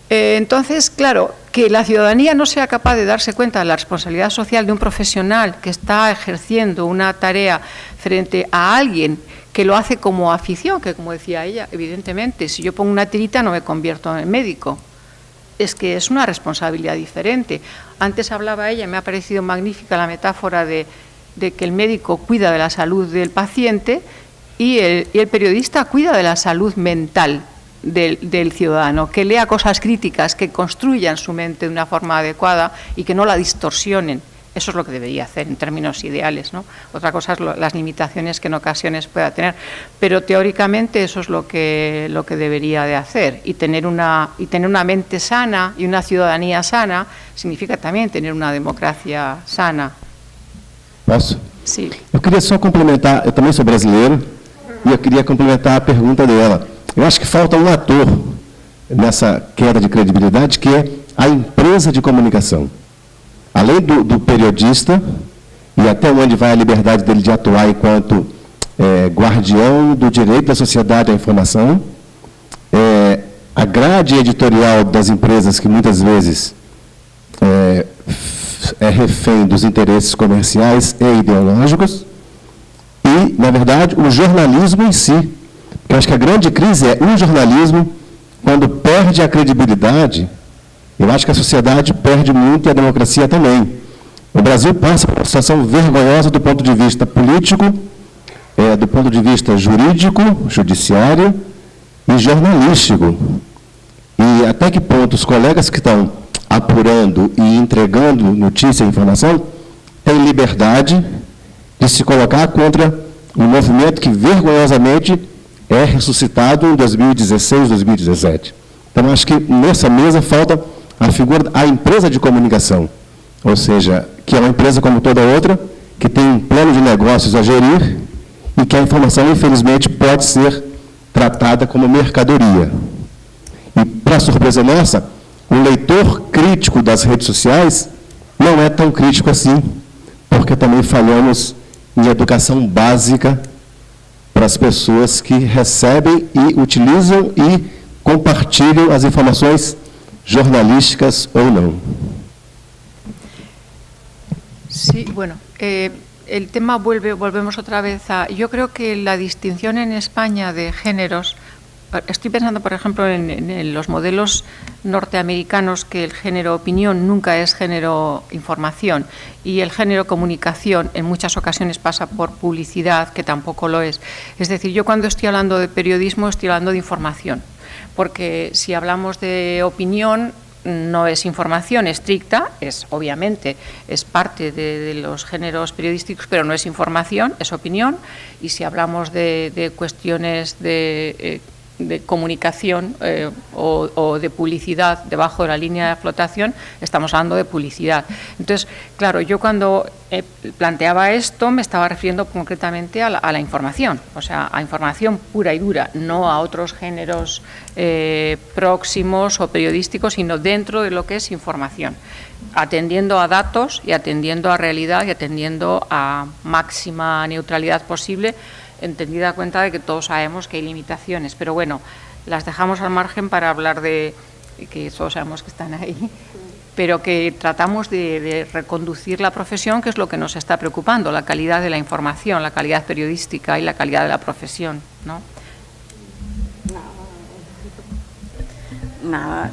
Entonces, claro, que la ciudadanía no sea capaz de darse cuenta de la responsabilidad social de un profesional que está ejerciendo una tarea frente a alguien que lo hace como afición, que como decía ella, evidentemente, si yo pongo una tirita no me convierto en médico. Es que es una responsabilidad diferente. Antes hablaba ella, me ha parecido magnífica la metáfora de que el médico cuida de la salud del paciente y el periodista cuida de la salud mental del ciudadano, que lea cosas críticas, que construyan su mente de una forma adecuada y que no la distorsionen. Eso es lo que debería hacer en términos ideales, ¿no? Otra cosa es las limitaciones que en ocasiones pueda tener, pero teóricamente eso es lo que debería de hacer, y tener una mente sana y una ciudadanía sana significa también tener una democracia sana. Posso? Sí. Eu queria só complementar, eu também sou brasileiro, e eu queria complementar a pergunta dela. Eu acho que falta um ator nessa queda de credibilidade, que é a empresa de comunicação. Além do periodista, e até onde vai a liberdade dele de atuar enquanto guardião do direito da sociedade à informação, a grade editorial das empresas, que muitas vezes é refém dos interesses comerciais e ideológicos, e, na verdade, o jornalismo em si. Eu acho que a grande crise é o jornalismo, quando perde a credibilidade. Eu acho que a sociedade perde muito e a democracia também. O Brasil passa por uma situação vergonhosa do ponto de vista político, do ponto de vista jurídico, judiciário e jornalístico. E até que ponto os colegas que estão apurando e entregando notícia e informação têm liberdade de se colocar contra um movimento que vergonhosamente é ressuscitado em 2016, 2017. Então, acho que nessa mesa falta a figura, a empresa de comunicação, ou seja, que é uma empresa como toda outra, que tem um plano de negócios a gerir e que a informação, infelizmente, pode ser tratada como mercadoria. E, para surpresa nossa, o leitor crítico das redes sociais não é tão crítico assim, porque também falamos em educação básica para as pessoas que recebem e utilizam e compartilham as informações jornalísticas o no. Sí, bueno, el tema volvemos otra vez a... Yo creo que la distinción en España de géneros, estoy pensando, por ejemplo, en los modelos norteamericanos, que el género opinión nunca es género información, y el género comunicación en muchas ocasiones pasa por publicidad, que tampoco lo es. Es decir, yo cuando estoy hablando de periodismo estoy hablando de información, porque si hablamos de opinión no es información estricta, obviamente es parte de los géneros periodísticos, pero no es información, es opinión. Y si hablamos de cuestiones de comunicación o de publicidad debajo de la línea de flotación, estamos hablando de publicidad. Entonces, claro, yo cuando planteaba esto me estaba refiriendo concretamente a la información, o sea, a información pura y dura, no a otros géneros próximos o periodísticos, sino dentro de lo que es información, atendiendo a datos y atendiendo a realidad y atendiendo a máxima neutralidad posible, entendida cuenta de que todos sabemos que hay limitaciones, pero bueno, las dejamos al margen para hablar de que todos sabemos que están ahí, pero que tratamos de reconducir la profesión, que es lo que nos está preocupando, la calidad de la información, la calidad periodística y la calidad de la profesión, ¿no? Nada,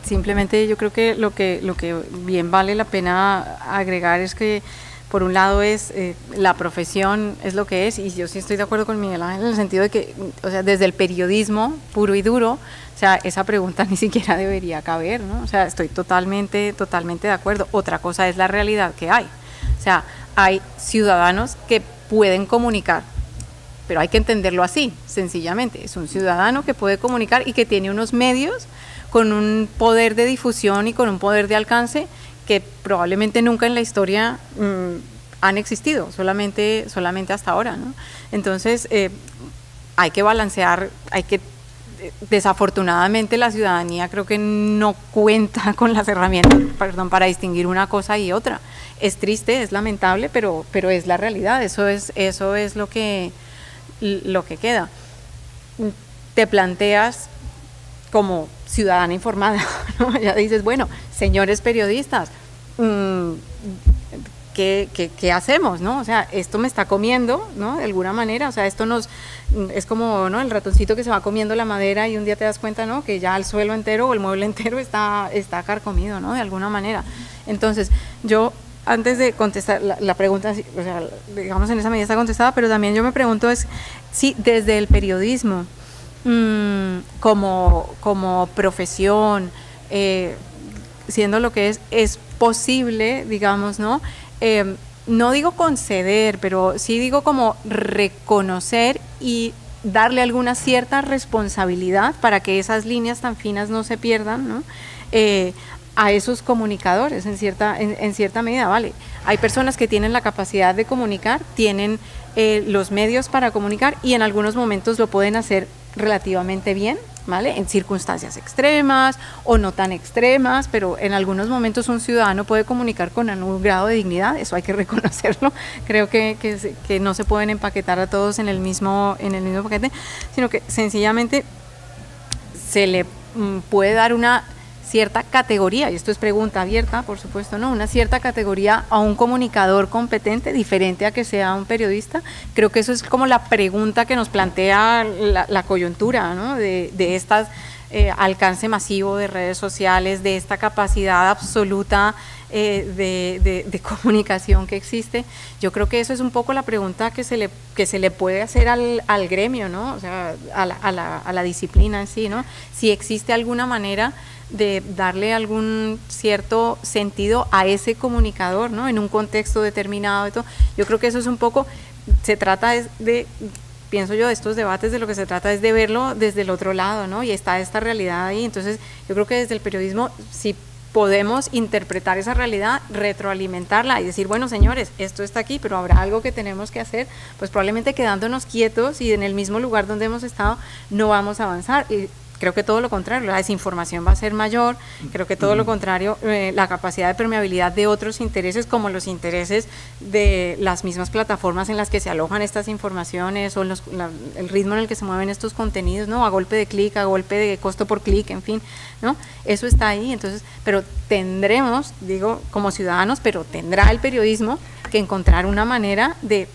simplemente yo creo que lo que bien vale la pena agregar es que por un lado es la profesión es lo que es, y yo sí estoy de acuerdo con Miguel Ángel en el sentido de que, o sea, desde el periodismo puro y duro, o sea, esa pregunta ni siquiera debería caber, ¿no? O sea, estoy totalmente de acuerdo. Otra cosa es la realidad que hay. O sea, hay ciudadanos que pueden comunicar, pero hay que entenderlo así, sencillamente. Es un ciudadano que puede comunicar y que tiene unos medios con un poder de difusión y con un poder de alcance que probablemente nunca en la historia han existido, solamente hasta ahora, ¿no? Entonces, hay que balancear, desafortunadamente la ciudadanía creo que no cuenta con las herramientas, para distinguir una cosa y otra. Es triste, es lamentable, pero es la realidad, eso es lo que queda. Te planteas como ciudadana informada, ¿no? Ya dices, bueno, señores periodistas, ¿qué hacemos, no? O sea, esto me está comiendo, ¿no? De alguna manera, o sea, esto es como, ¿no? El ratoncito que se va comiendo la madera y un día te das cuenta, ¿no? Que ya el suelo entero o el mueble entero está carcomido, ¿no? De alguna manera. Entonces, yo, antes de contestar la pregunta, o sea, digamos en esa medida está contestada, pero también yo me pregunto es si desde el periodismo, como profesión, siendo lo que es posible, digamos, ¿no? No digo conceder, pero sí digo como reconocer y darle alguna cierta responsabilidad para que esas líneas tan finas no se pierdan, ¿no? A esos comunicadores en cierta medida, ¿vale? Hay personas que tienen la capacidad de comunicar, tienen los medios para comunicar y en algunos momentos lo pueden hacer relativamente bien, ¿vale? En circunstancias extremas o no tan extremas, pero en algunos momentos un ciudadano puede comunicar con algún grado de dignidad, eso hay que reconocerlo. Creo que no se pueden empaquetar a todos en el mismo paquete, sino que sencillamente se le puede dar una cierta categoría, y esto es pregunta abierta, por supuesto, ¿no? Una cierta categoría a un comunicador competente, diferente a que sea un periodista. Creo que eso es como la pregunta que nos plantea la coyuntura, ¿no? De estas alcance masivo de redes sociales, de esta capacidad absoluta de comunicación que existe. Yo creo que eso es un poco la pregunta que se le puede hacer al gremio, ¿no? O sea, a la disciplina en sí, ¿no? Si existe alguna manera de darle algún cierto sentido a ese comunicador, ¿no? En un contexto determinado y todo. Yo creo que eso es un poco, se trata pienso yo, de estos debates, de lo que se trata es de verlo desde el otro lado, ¿no? Y está esta realidad ahí. Entonces, yo creo que desde el periodismo, si podemos interpretar esa realidad, retroalimentarla y decir, bueno, señores, esto está aquí, pero habrá algo que tenemos que hacer, pues probablemente quedándonos quietos y en el mismo lugar donde hemos estado, no vamos a avanzar. Y creo que todo lo contrario, la desinformación va a ser mayor, creo que todo lo contrario, la capacidad de permeabilidad de otros intereses, como los intereses de las mismas plataformas en las que se alojan estas informaciones o el ritmo en el que se mueven estos contenidos, ¿no? A golpe de clic, a golpe de costo por clic, en fin, ¿no? Eso está ahí, entonces, pero tendremos, digo, como ciudadanos, pero tendrá el periodismo que encontrar una manera de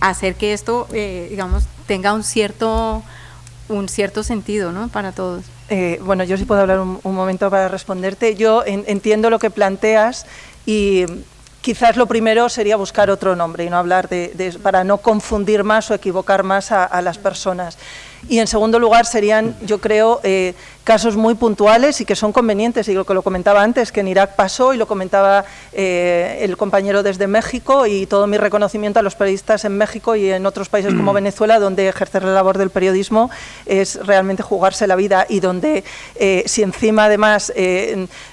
hacer que esto, digamos, tenga un cierto sentido, ¿no? Para todos. Bueno, yo sí puedo hablar un momento para responderte. Yo entiendo lo que planteas y quizás lo primero sería buscar otro nombre y no hablar para no confundir más o equivocar más a las personas. Y en segundo lugar serían, yo creo, casos muy puntuales y que son convenientes, y lo que lo comentaba antes, que en Irak pasó, y lo comentaba el compañero desde México, y todo mi reconocimiento a los periodistas en México y en otros países como Venezuela, donde ejercer la labor del periodismo es realmente jugarse la vida, y donde si encima además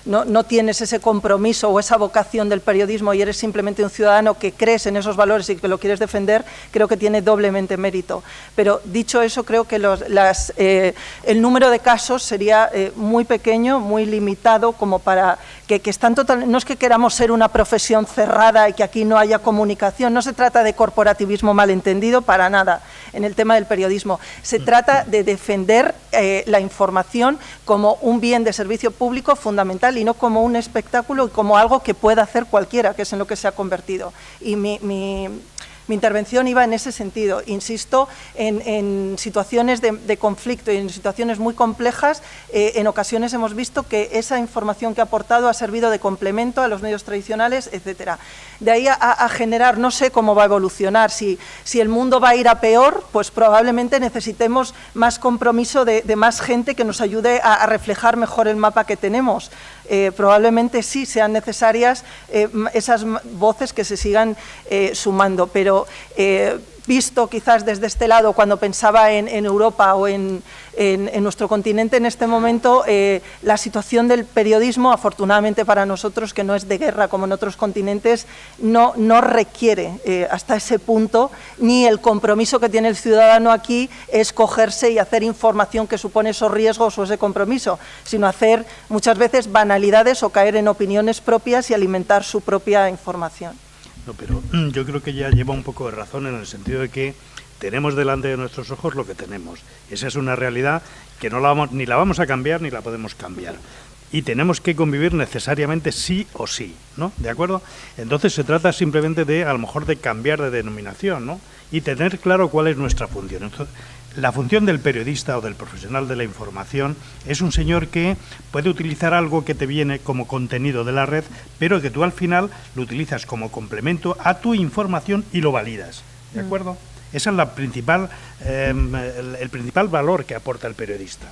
no tienes ese compromiso o esa vocación del periodismo y eres simplemente un ciudadano que crees en esos valores y que lo quieres defender, creo que tiene doblemente mérito. Pero dicho eso, creo que el número de casos sería muy pequeño, muy limitado, como para que están no es que queramos ser una profesión cerrada y que aquí no haya comunicación, no se trata de corporativismo malentendido para nada en el tema del periodismo, se trata de defender la información como un bien de servicio público fundamental y no como un espectáculo y como algo que pueda hacer cualquiera, que es en lo que se ha convertido. Y mi intervención iba en ese sentido. Insisto, en situaciones de conflicto y en situaciones muy complejas, en ocasiones hemos visto que esa información que ha aportado ha servido de complemento a los medios tradicionales, etcétera. De ahí a generar, no sé cómo va a evolucionar, si el mundo va a ir a peor, pues probablemente necesitemos más compromiso de más gente que nos ayude a reflejar mejor el mapa que tenemos. Probablemente sí sean necesarias esas voces que se sigan sumando, pero visto quizás desde este lado, cuando pensaba en Europa o en nuestro continente en este momento, la situación del periodismo, afortunadamente para nosotros, que no es de guerra como en otros continentes, no requiere hasta ese punto ni el compromiso que tiene el ciudadano aquí es cogerse y hacer información que supone esos riesgos o ese compromiso, sino hacer muchas veces banalidades o caer en opiniones propias y alimentar su propia información. No, pero yo creo que ya lleva un poco de razón en el sentido de que tenemos delante de nuestros ojos lo que tenemos. Esa es una realidad que ni la vamos a cambiar ni la podemos cambiar. y tenemos que convivir necesariamente sí o sí, ¿no? ¿De acuerdo? Entonces se trata simplemente de, a lo mejor, de cambiar de denominación, ¿no? Y tener claro cuál es nuestra función. Entonces, la función del periodista o del profesional de la información es un señor que puede utilizar algo que te viene como contenido de la red, pero que tú al final lo utilizas como complemento a tu información y lo validas, ¿de acuerdo? Ese es el principal valor que aporta el periodista.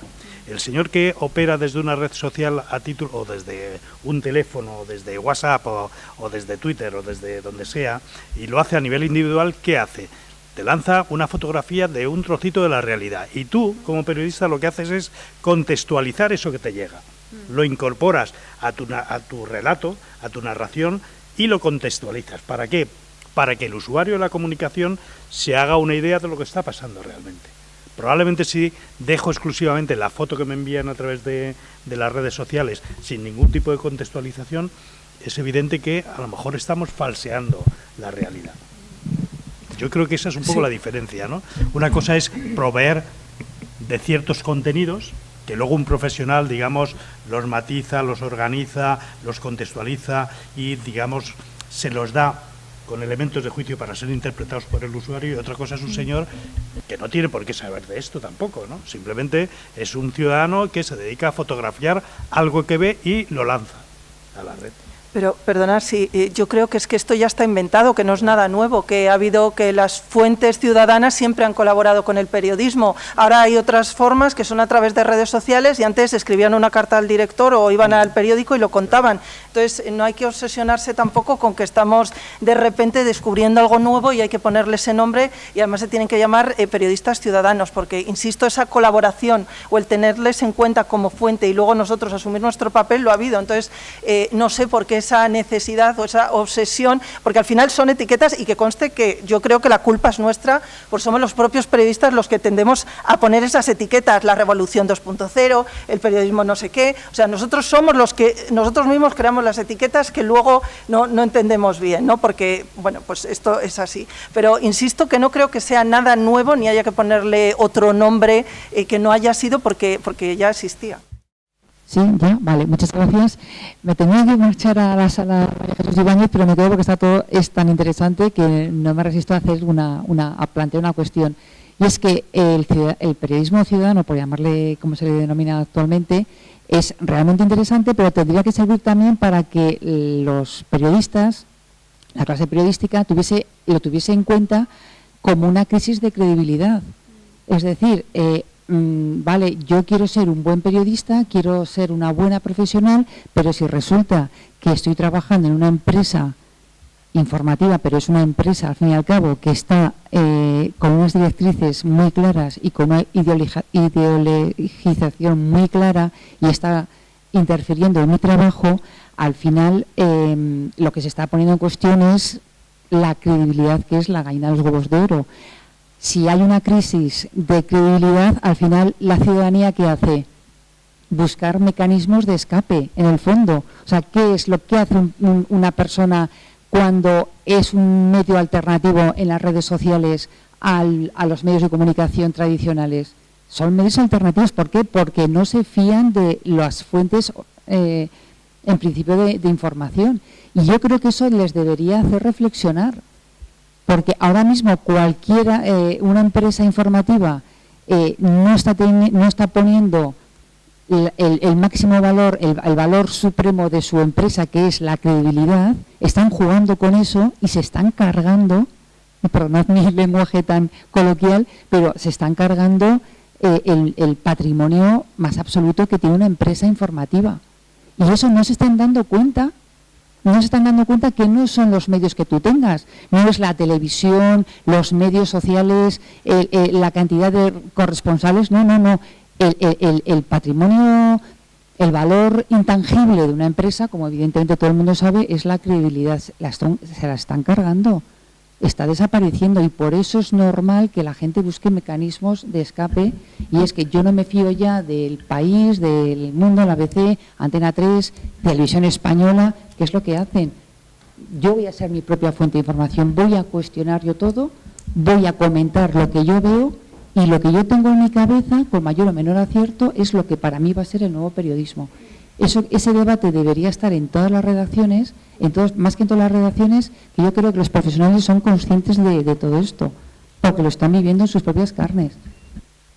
El señor que opera desde una red social a título, o desde un teléfono, o desde WhatsApp, o desde Twitter, o desde donde sea, y lo hace a nivel individual, ¿qué hace? Te lanza una fotografía de un trocito de la realidad. Y tú, como periodista, lo que haces es contextualizar eso que te llega. Lo incorporas a tu relato, a tu narración, y lo contextualizas. ¿Para qué? Para que el usuario de la comunicación se haga una idea de lo que está pasando realmente. Probablemente si dejo exclusivamente la foto que me envían a través de las redes sociales sin ningún tipo de contextualización, es evidente que a lo mejor estamos falseando la realidad. Yo creo que esa es un poco la diferencia, ¿no? Una cosa es proveer de ciertos contenidos que luego un profesional, digamos, los matiza, los organiza, los contextualiza y, digamos, se los da con elementos de juicio para ser interpretados por el usuario, y otra cosa es un señor que no tiene por qué saber de esto tampoco, ¿no? Simplemente es un ciudadano que se dedica a fotografiar algo que ve y lo lanza a la red. Pero, perdonad, sí, yo creo que es que esto ya está inventado, que no es nada nuevo, que ha habido que las fuentes ciudadanas siempre han colaborado con el periodismo. Ahora hay otras formas que son a través de redes sociales y antes escribían una carta al director o iban al periódico y lo contaban. Entonces, no hay que obsesionarse tampoco con que estamos de repente descubriendo algo nuevo y hay que ponerle ese nombre, y además se tienen que llamar periodistas ciudadanos, porque, insisto, esa colaboración o el tenerles en cuenta como fuente y luego nosotros asumir nuestro papel lo ha habido. Entonces, no sé por qué esa necesidad o esa obsesión, porque al final son etiquetas, y que conste que yo creo que la culpa es nuestra, pues somos los propios periodistas los que tendemos a poner esas etiquetas, la revolución 2.0, el periodismo no sé qué, o sea, nosotros somos los que, nosotros mismos creamos las etiquetas que luego no entendemos bien, ¿no? Porque, bueno, pues esto es así. Pero insisto que no creo que sea nada nuevo, ni haya que ponerle otro nombre que no haya sido porque ya existía. Sí, ya, vale, muchas gracias. Me tenía que marchar a la sala María Jesús Ibáñez, pero me quedo porque todo es tan interesante que no me resisto a hacer a plantear una cuestión. Y es que el periodismo ciudadano, por llamarle como se le denomina actualmente, es realmente interesante, pero tendría que servir también para que los periodistas, la clase periodística, lo tuviese en cuenta como una crisis de credibilidad. Es decir, vale, yo quiero ser un buen periodista, quiero ser una buena profesional, pero si resulta que estoy trabajando en una empresa informativa, pero es una empresa, al fin y al cabo, que está con unas directrices muy claras y con una ideologización muy clara y está interfiriendo en mi trabajo, al final lo que se está poniendo en cuestión es la credibilidad, que es la gallina de los huevos de oro. Si hay una crisis de credibilidad, al final la ciudadanía, ¿qué hace? Buscar mecanismos de escape, en el fondo. O sea, ¿qué es lo que hace una persona cuando es un medio alternativo en las redes sociales a los medios de comunicación tradicionales? Son medios alternativos. ¿Por qué? Porque no se fían de las fuentes, en principio, de información. Y yo creo que eso les debería hacer reflexionar. Porque ahora mismo cualquiera, una empresa informativa no está poniendo el máximo valor, el valor supremo de su empresa, que es la credibilidad. Están jugando con eso y se están cargando, perdonad mi lenguaje tan coloquial, pero se están cargando el patrimonio más absoluto que tiene una empresa informativa. Y eso no se están dando cuenta. No se están dando cuenta que no son los medios que tú tengas, no es la televisión, los medios sociales, la cantidad de corresponsales, no. El patrimonio, el valor intangible de una empresa, como evidentemente todo el mundo sabe, es la credibilidad. Se la están cargando, está desapareciendo, y por eso es normal que la gente busque mecanismos de escape. Y es que yo no me fío ya del País, del Mundo, la ABC, Antena 3, Televisión Española. ¿Qué es lo que hacen? Yo voy a ser mi propia fuente de información, voy a cuestionar yo todo, voy a comentar lo que yo veo, y lo que yo tengo en mi cabeza, con mayor o menor acierto, es lo que para mí va a ser el nuevo periodismo. Ese debate debería estar en todas las redacciones, más que en todas las redacciones, que yo creo que los profesionales son conscientes de todo esto, porque lo están viviendo en sus propias carnes.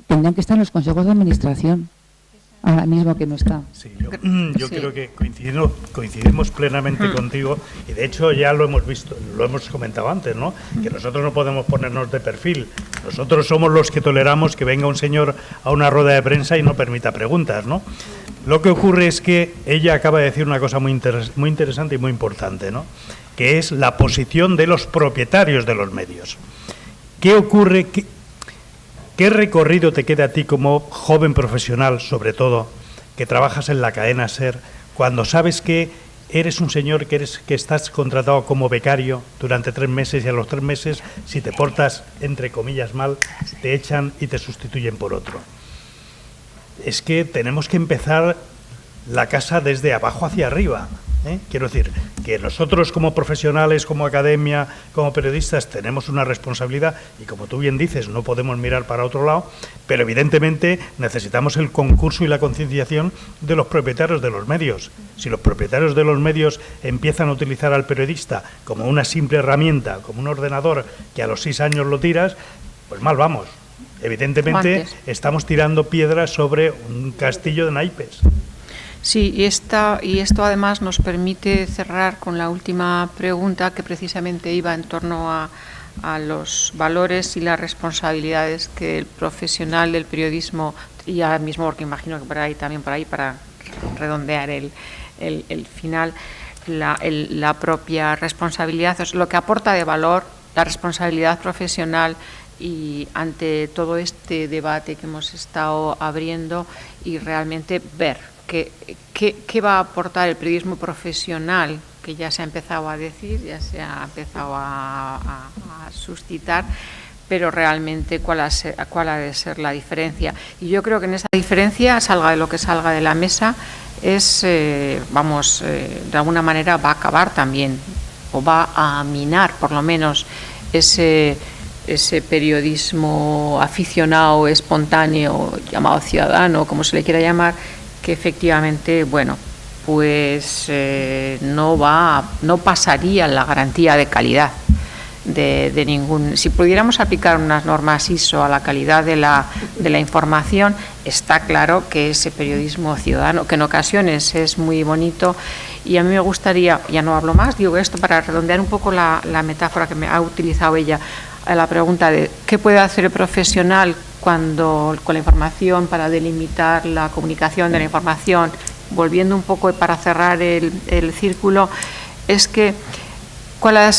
Tendrían que estar en los consejos de administración, ahora mismo que no está. Sí, yo creo que coincidimos plenamente contigo, y de hecho ya lo hemos visto, lo hemos comentado antes, ¿no? Que nosotros no podemos ponernos de perfil. Nosotros somos los que toleramos que venga un señor a una rueda de prensa y no permita preguntas, ¿no? Lo que ocurre es que ella acaba de decir una cosa muy interesante y muy importante, ¿no? Que es la posición de los propietarios de los medios. ¿Qué ocurre? ¿Qué recorrido te queda a ti como joven profesional, sobre todo, que trabajas en la cadena SER, cuando sabes que eres un señor que estás contratado como becario durante 3 meses y a los 3 meses, si te portas, entre comillas, mal, te echan y te sustituyen por otro? Es que tenemos que empezar la casa desde abajo hacia arriba, ¿eh? Quiero decir, que nosotros como profesionales, como academia, como periodistas, tenemos una responsabilidad y, como tú bien dices, no podemos mirar para otro lado, pero evidentemente necesitamos el concurso y la concienciación de los propietarios de los medios. Si los propietarios de los medios empiezan a utilizar al periodista como una simple herramienta, como un ordenador que a los 6 años lo tiras, pues mal vamos. Evidentemente estamos tirando piedras sobre un castillo de naipes. Sí, y esto además nos permite cerrar con la última pregunta, que precisamente iba en torno a los valores y las responsabilidades que el profesional del periodismo, y ahora mismo, porque imagino que por ahí para redondear el final, la propia responsabilidad, lo que aporta de valor, la responsabilidad profesional, y ante todo este debate que hemos estado abriendo, y realmente ver qué va a aportar el periodismo profesional, que ya se ha empezado a decir, ya se ha empezado a suscitar, pero realmente cuál ha de ser la diferencia. Y yo creo que en esa diferencia, salga de lo que salga de la mesa, de alguna manera va a acabar también, o va a minar por lo menos ese periodismo aficionado, espontáneo, llamado ciudadano, como se le quiera llamar, que efectivamente, pues no pasaría la garantía de calidad de ningún. Si pudiéramos aplicar unas normas ISO a la calidad de la información, está claro que ese periodismo ciudadano, que en ocasiones es muy bonito, y a mí me gustaría, ya no hablo más, digo esto para redondear un poco la metáfora que me ha utilizado ella, a la pregunta de qué puede hacer el profesional con la información para delimitar la comunicación de la información, volviendo un poco para cerrar el círculo, es que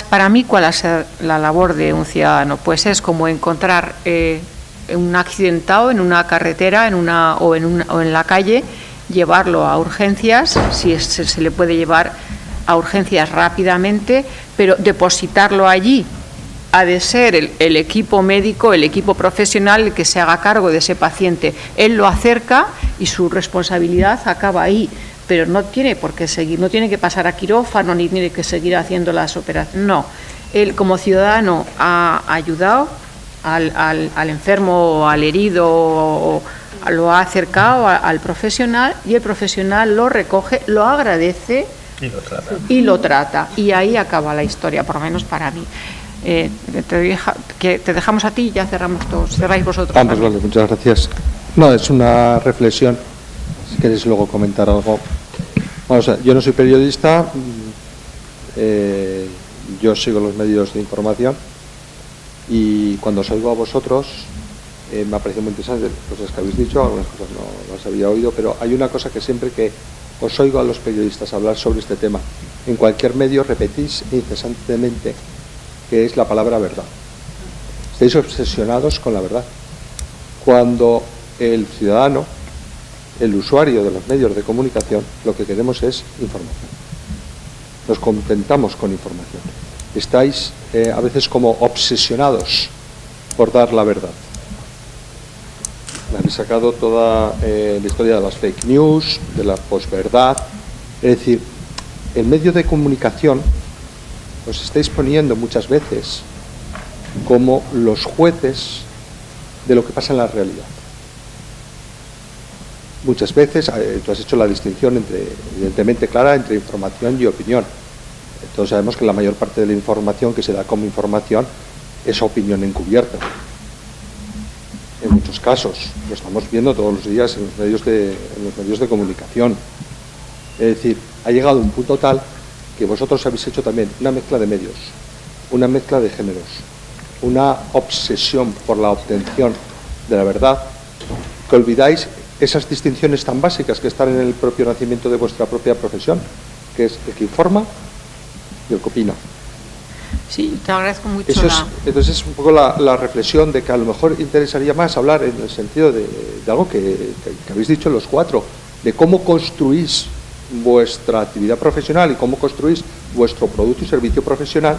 para mí cuál es la labor de un ciudadano. Pues es como encontrar un accidentado en una carretera o en la calle, llevarlo a urgencias, si se le puede llevar a urgencias rápidamente, pero depositarlo allí ha de ser el equipo médico, el equipo profesional el que se haga cargo de ese paciente. Él lo acerca y su responsabilidad acaba ahí, pero no tiene por qué seguir, no tiene que pasar a quirófano ni tiene que seguir haciendo las operaciones. No, él como ciudadano ha ayudado al enfermo, al herido, lo ha acercado al profesional, y el profesional lo recoge, lo agradece y lo trata. Y ahí acaba la historia, por lo menos para mí. Te dejamos a ti y ya cerramos todos. Cerráis vosotros. Pues vale, muchas gracias. No, es una reflexión. Si queréis luego comentar algo. Vamos a ver, yo no soy periodista, yo sigo los medios de información, y cuando os oigo a vosotros me ha parecido muy interesante cosas que habéis dicho, algunas cosas no las había oído, pero hay una cosa que siempre que os oigo a los periodistas hablar sobre este tema, en cualquier medio repetís incesantemente, que es la palabra verdad. Estáis obsesionados con la verdad, cuando el ciudadano, el usuario de los medios de comunicación, lo que queremos es información. Nos contentamos con información. Estáis a veces como obsesionados por dar la verdad. Habéis sacado toda la historia de las fake news, de la posverdad. Es decir, en medio de comunicación os estáis poniendo muchas veces como los jueces de lo que pasa en la realidad. muchas veces, tú has hecho la distinción evidentemente clara entre información y opinión. Todos sabemos que la mayor parte de la información que se da como información es opinión encubierta. En muchos casos, lo estamos viendo todos los días en los medios de comunicación. Es decir, ha llegado un punto tal que vosotros habéis hecho también una mezcla de medios, una mezcla de géneros, una obsesión por la obtención de la verdad, que olvidáis esas distinciones tan básicas que están en el propio nacimiento de vuestra propia profesión, que es el que informa y el que opina. Sí, te agradezco mucho. Entonces es un poco la reflexión de que a lo mejor interesaría más hablar en el sentido de algo que habéis dicho los cuatro, de cómo construís vuestra actividad profesional y cómo construís vuestro producto y servicio profesional,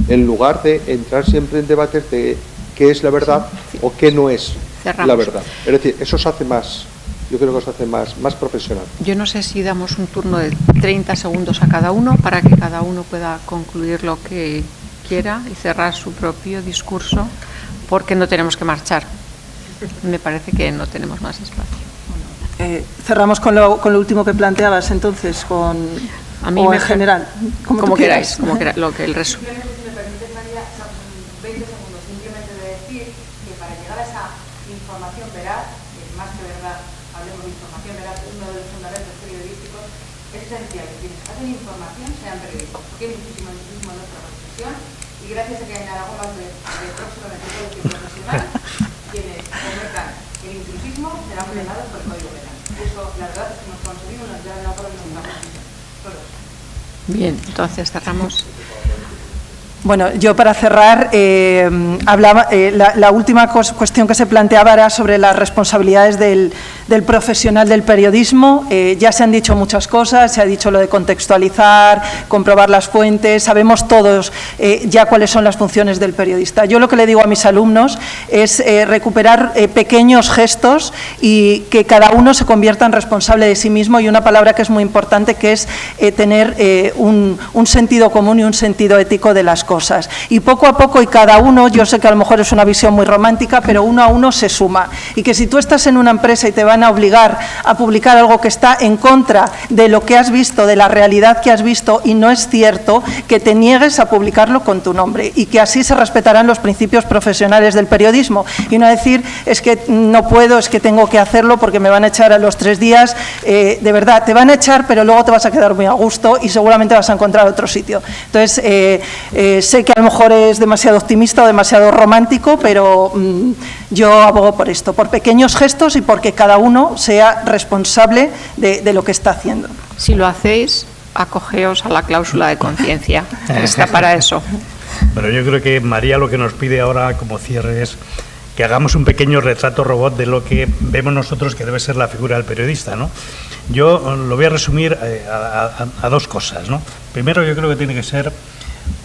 en lugar de entrar siempre en debates de qué es la verdad o qué no es la verdad. Es decir, eso os hace más, yo creo que os hace más profesional. Yo no sé si damos un turno de 30 segundos a cada uno para que cada uno pueda concluir lo que quiera y cerrar su propio discurso, porque no tenemos que marchar. Me parece que no tenemos más espacio. Cerramos con lo último que planteabas, entonces, a mí en general. Como queráis, lo que el resumen. Si me permites, María, 20 segundos, simplemente de decir que para llegar a esa información veraz, más que verdad, hablemos de información veraz, uno de los fundamentos periodísticos, es esencial que quienes hacen información sean periodistas, porque hay muchísimo en nuestra profesión, y gracias a que en Aragón más de próximamente producción profesional, quienes cometan el intrusismo serán condenados por el Código Penal. Eso, la verdad, es que hemos conseguido una gran labor en nuestra profesión. Bien, entonces cerramos. Bueno, yo para cerrar, la última cuestión que se planteaba era sobre las responsabilidades del profesional del periodismo. Ya se han dicho muchas cosas, se ha dicho lo de contextualizar, comprobar las fuentes, sabemos todos ya cuáles son las funciones del periodista. Yo lo que le digo a mis alumnos es recuperar pequeños gestos y que cada uno se convierta en responsable de sí mismo, y una palabra que es muy importante, que es tener un sentido común y un sentido ético de las cosas. Y poco a poco, y cada uno, yo sé que a lo mejor es una visión muy romántica, pero uno a uno se suma. Y que si tú estás en una empresa y te van a obligar a publicar algo que está en contra de lo que has visto, de la realidad que has visto, y no es cierto, que te niegues a publicarlo con tu nombre, y que así se respetarán los principios profesionales del periodismo. Y no decir, es que no puedo, es que tengo que hacerlo porque me van a echar a los 3 días. De verdad, te van a echar, pero luego te vas a quedar muy a gusto y seguramente vas a encontrar otro sitio. Entonces, sé que a lo mejor es demasiado optimista o demasiado romántico, pero yo abogo por esto, por pequeños gestos y porque cada uno sea responsable de lo que está haciendo. Si lo hacéis, acogeos a la cláusula de conciencia, está para eso. Bueno, yo creo que María lo que nos pide ahora como cierre es que hagamos un pequeño retrato robot de lo que vemos nosotros que debe ser la figura del periodista, ¿no? Yo lo voy a resumir a 2 cosas, ¿no? Primero, yo creo que tiene que ser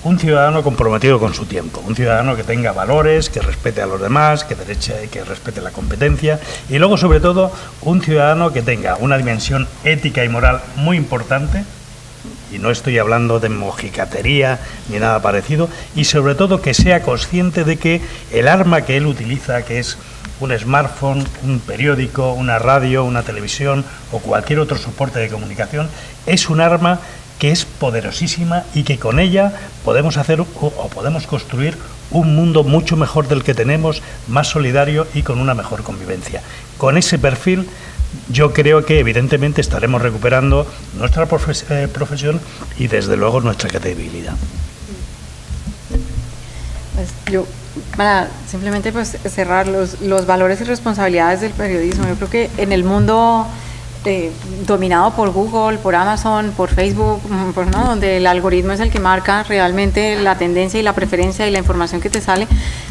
un ciudadano comprometido con su tiempo, un ciudadano que tenga valores, que respete a los demás, que respete la competencia, y luego, sobre todo, un ciudadano que tenga una dimensión ética y moral muy importante, y no estoy hablando de mojicatería ni nada parecido, y sobre todo que sea consciente de que el arma que él utiliza, que es un smartphone, un periódico, una radio, una televisión o cualquier otro soporte de comunicación, es un arma que es poderosísima y que con ella podemos hacer o podemos construir un mundo mucho mejor del que tenemos, más solidario y con una mejor convivencia. Con ese perfil, yo creo que evidentemente estaremos recuperando nuestra profesión y desde luego nuestra credibilidad. Pues yo, para simplemente pues cerrar los valores y responsabilidades del periodismo, yo creo que en el mundo dominado por Google, por Amazon, por Facebook, pues, ¿no?, donde el algoritmo es el que marca realmente la tendencia y la preferencia y la información que te sale,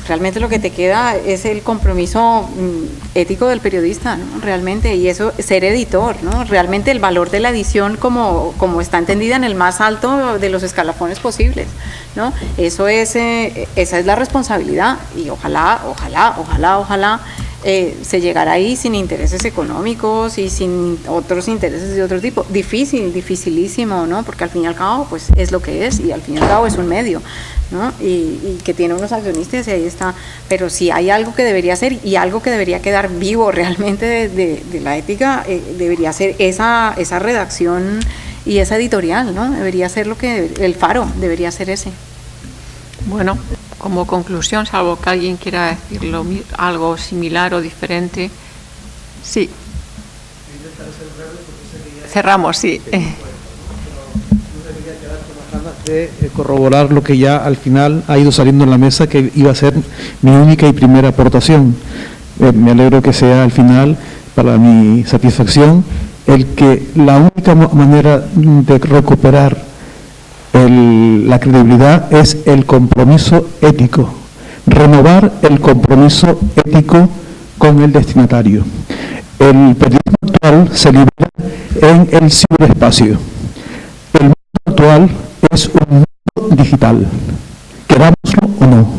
realmente lo que te queda es el compromiso ético del periodista, ¿no?, realmente, y eso, ser editor, ¿no?, realmente el valor de la edición como está entendida en el más alto de los escalafones posibles, ¿no? Eso es, esa es la responsabilidad, y ojalá se llegará ahí sin intereses económicos y sin otros intereses de otro tipo. Dificilísimo, ¿no? Porque al fin y al cabo, pues es lo que es, y al fin y al cabo es un medio, ¿no? Y que tiene unos accionistas y ahí está. Pero si hay algo que debería ser y algo que debería quedar vivo realmente de la ética, debería ser esa redacción y esa editorial, ¿no? Debería ser el faro, debería ser ese. Bueno, como conclusión, salvo que alguien quiera decir algo similar o diferente. Sí. Cerramos, sí. De corroborar lo que ya al final ha ido saliendo en la mesa, que iba a ser mi única y primera aportación. Me alegro que sea al final, para mi satisfacción, el que la única manera de recuperar la credibilidad es el compromiso ético, renovar el compromiso ético con el destinatario. El periodismo actual se libera en el ciberespacio. El mundo actual es un mundo digital, querámoslo o no.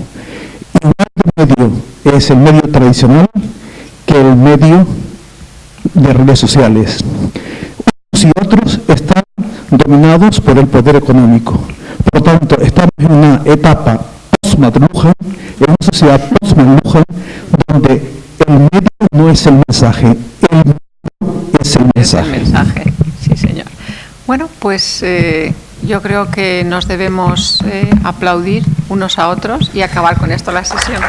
Igual que el medio es el medio tradicional que el medio de redes sociales. Unos y otros están dominados por el poder económico. Por tanto, estamos en una etapa post-McLuhan, en una sociedad post-McLuhan, donde el medio no es el mensaje, el medio es el mensaje. Es el mensaje, sí señor. Bueno, pues yo creo que nos debemos aplaudir unos a otros y acabar con esto la sesión.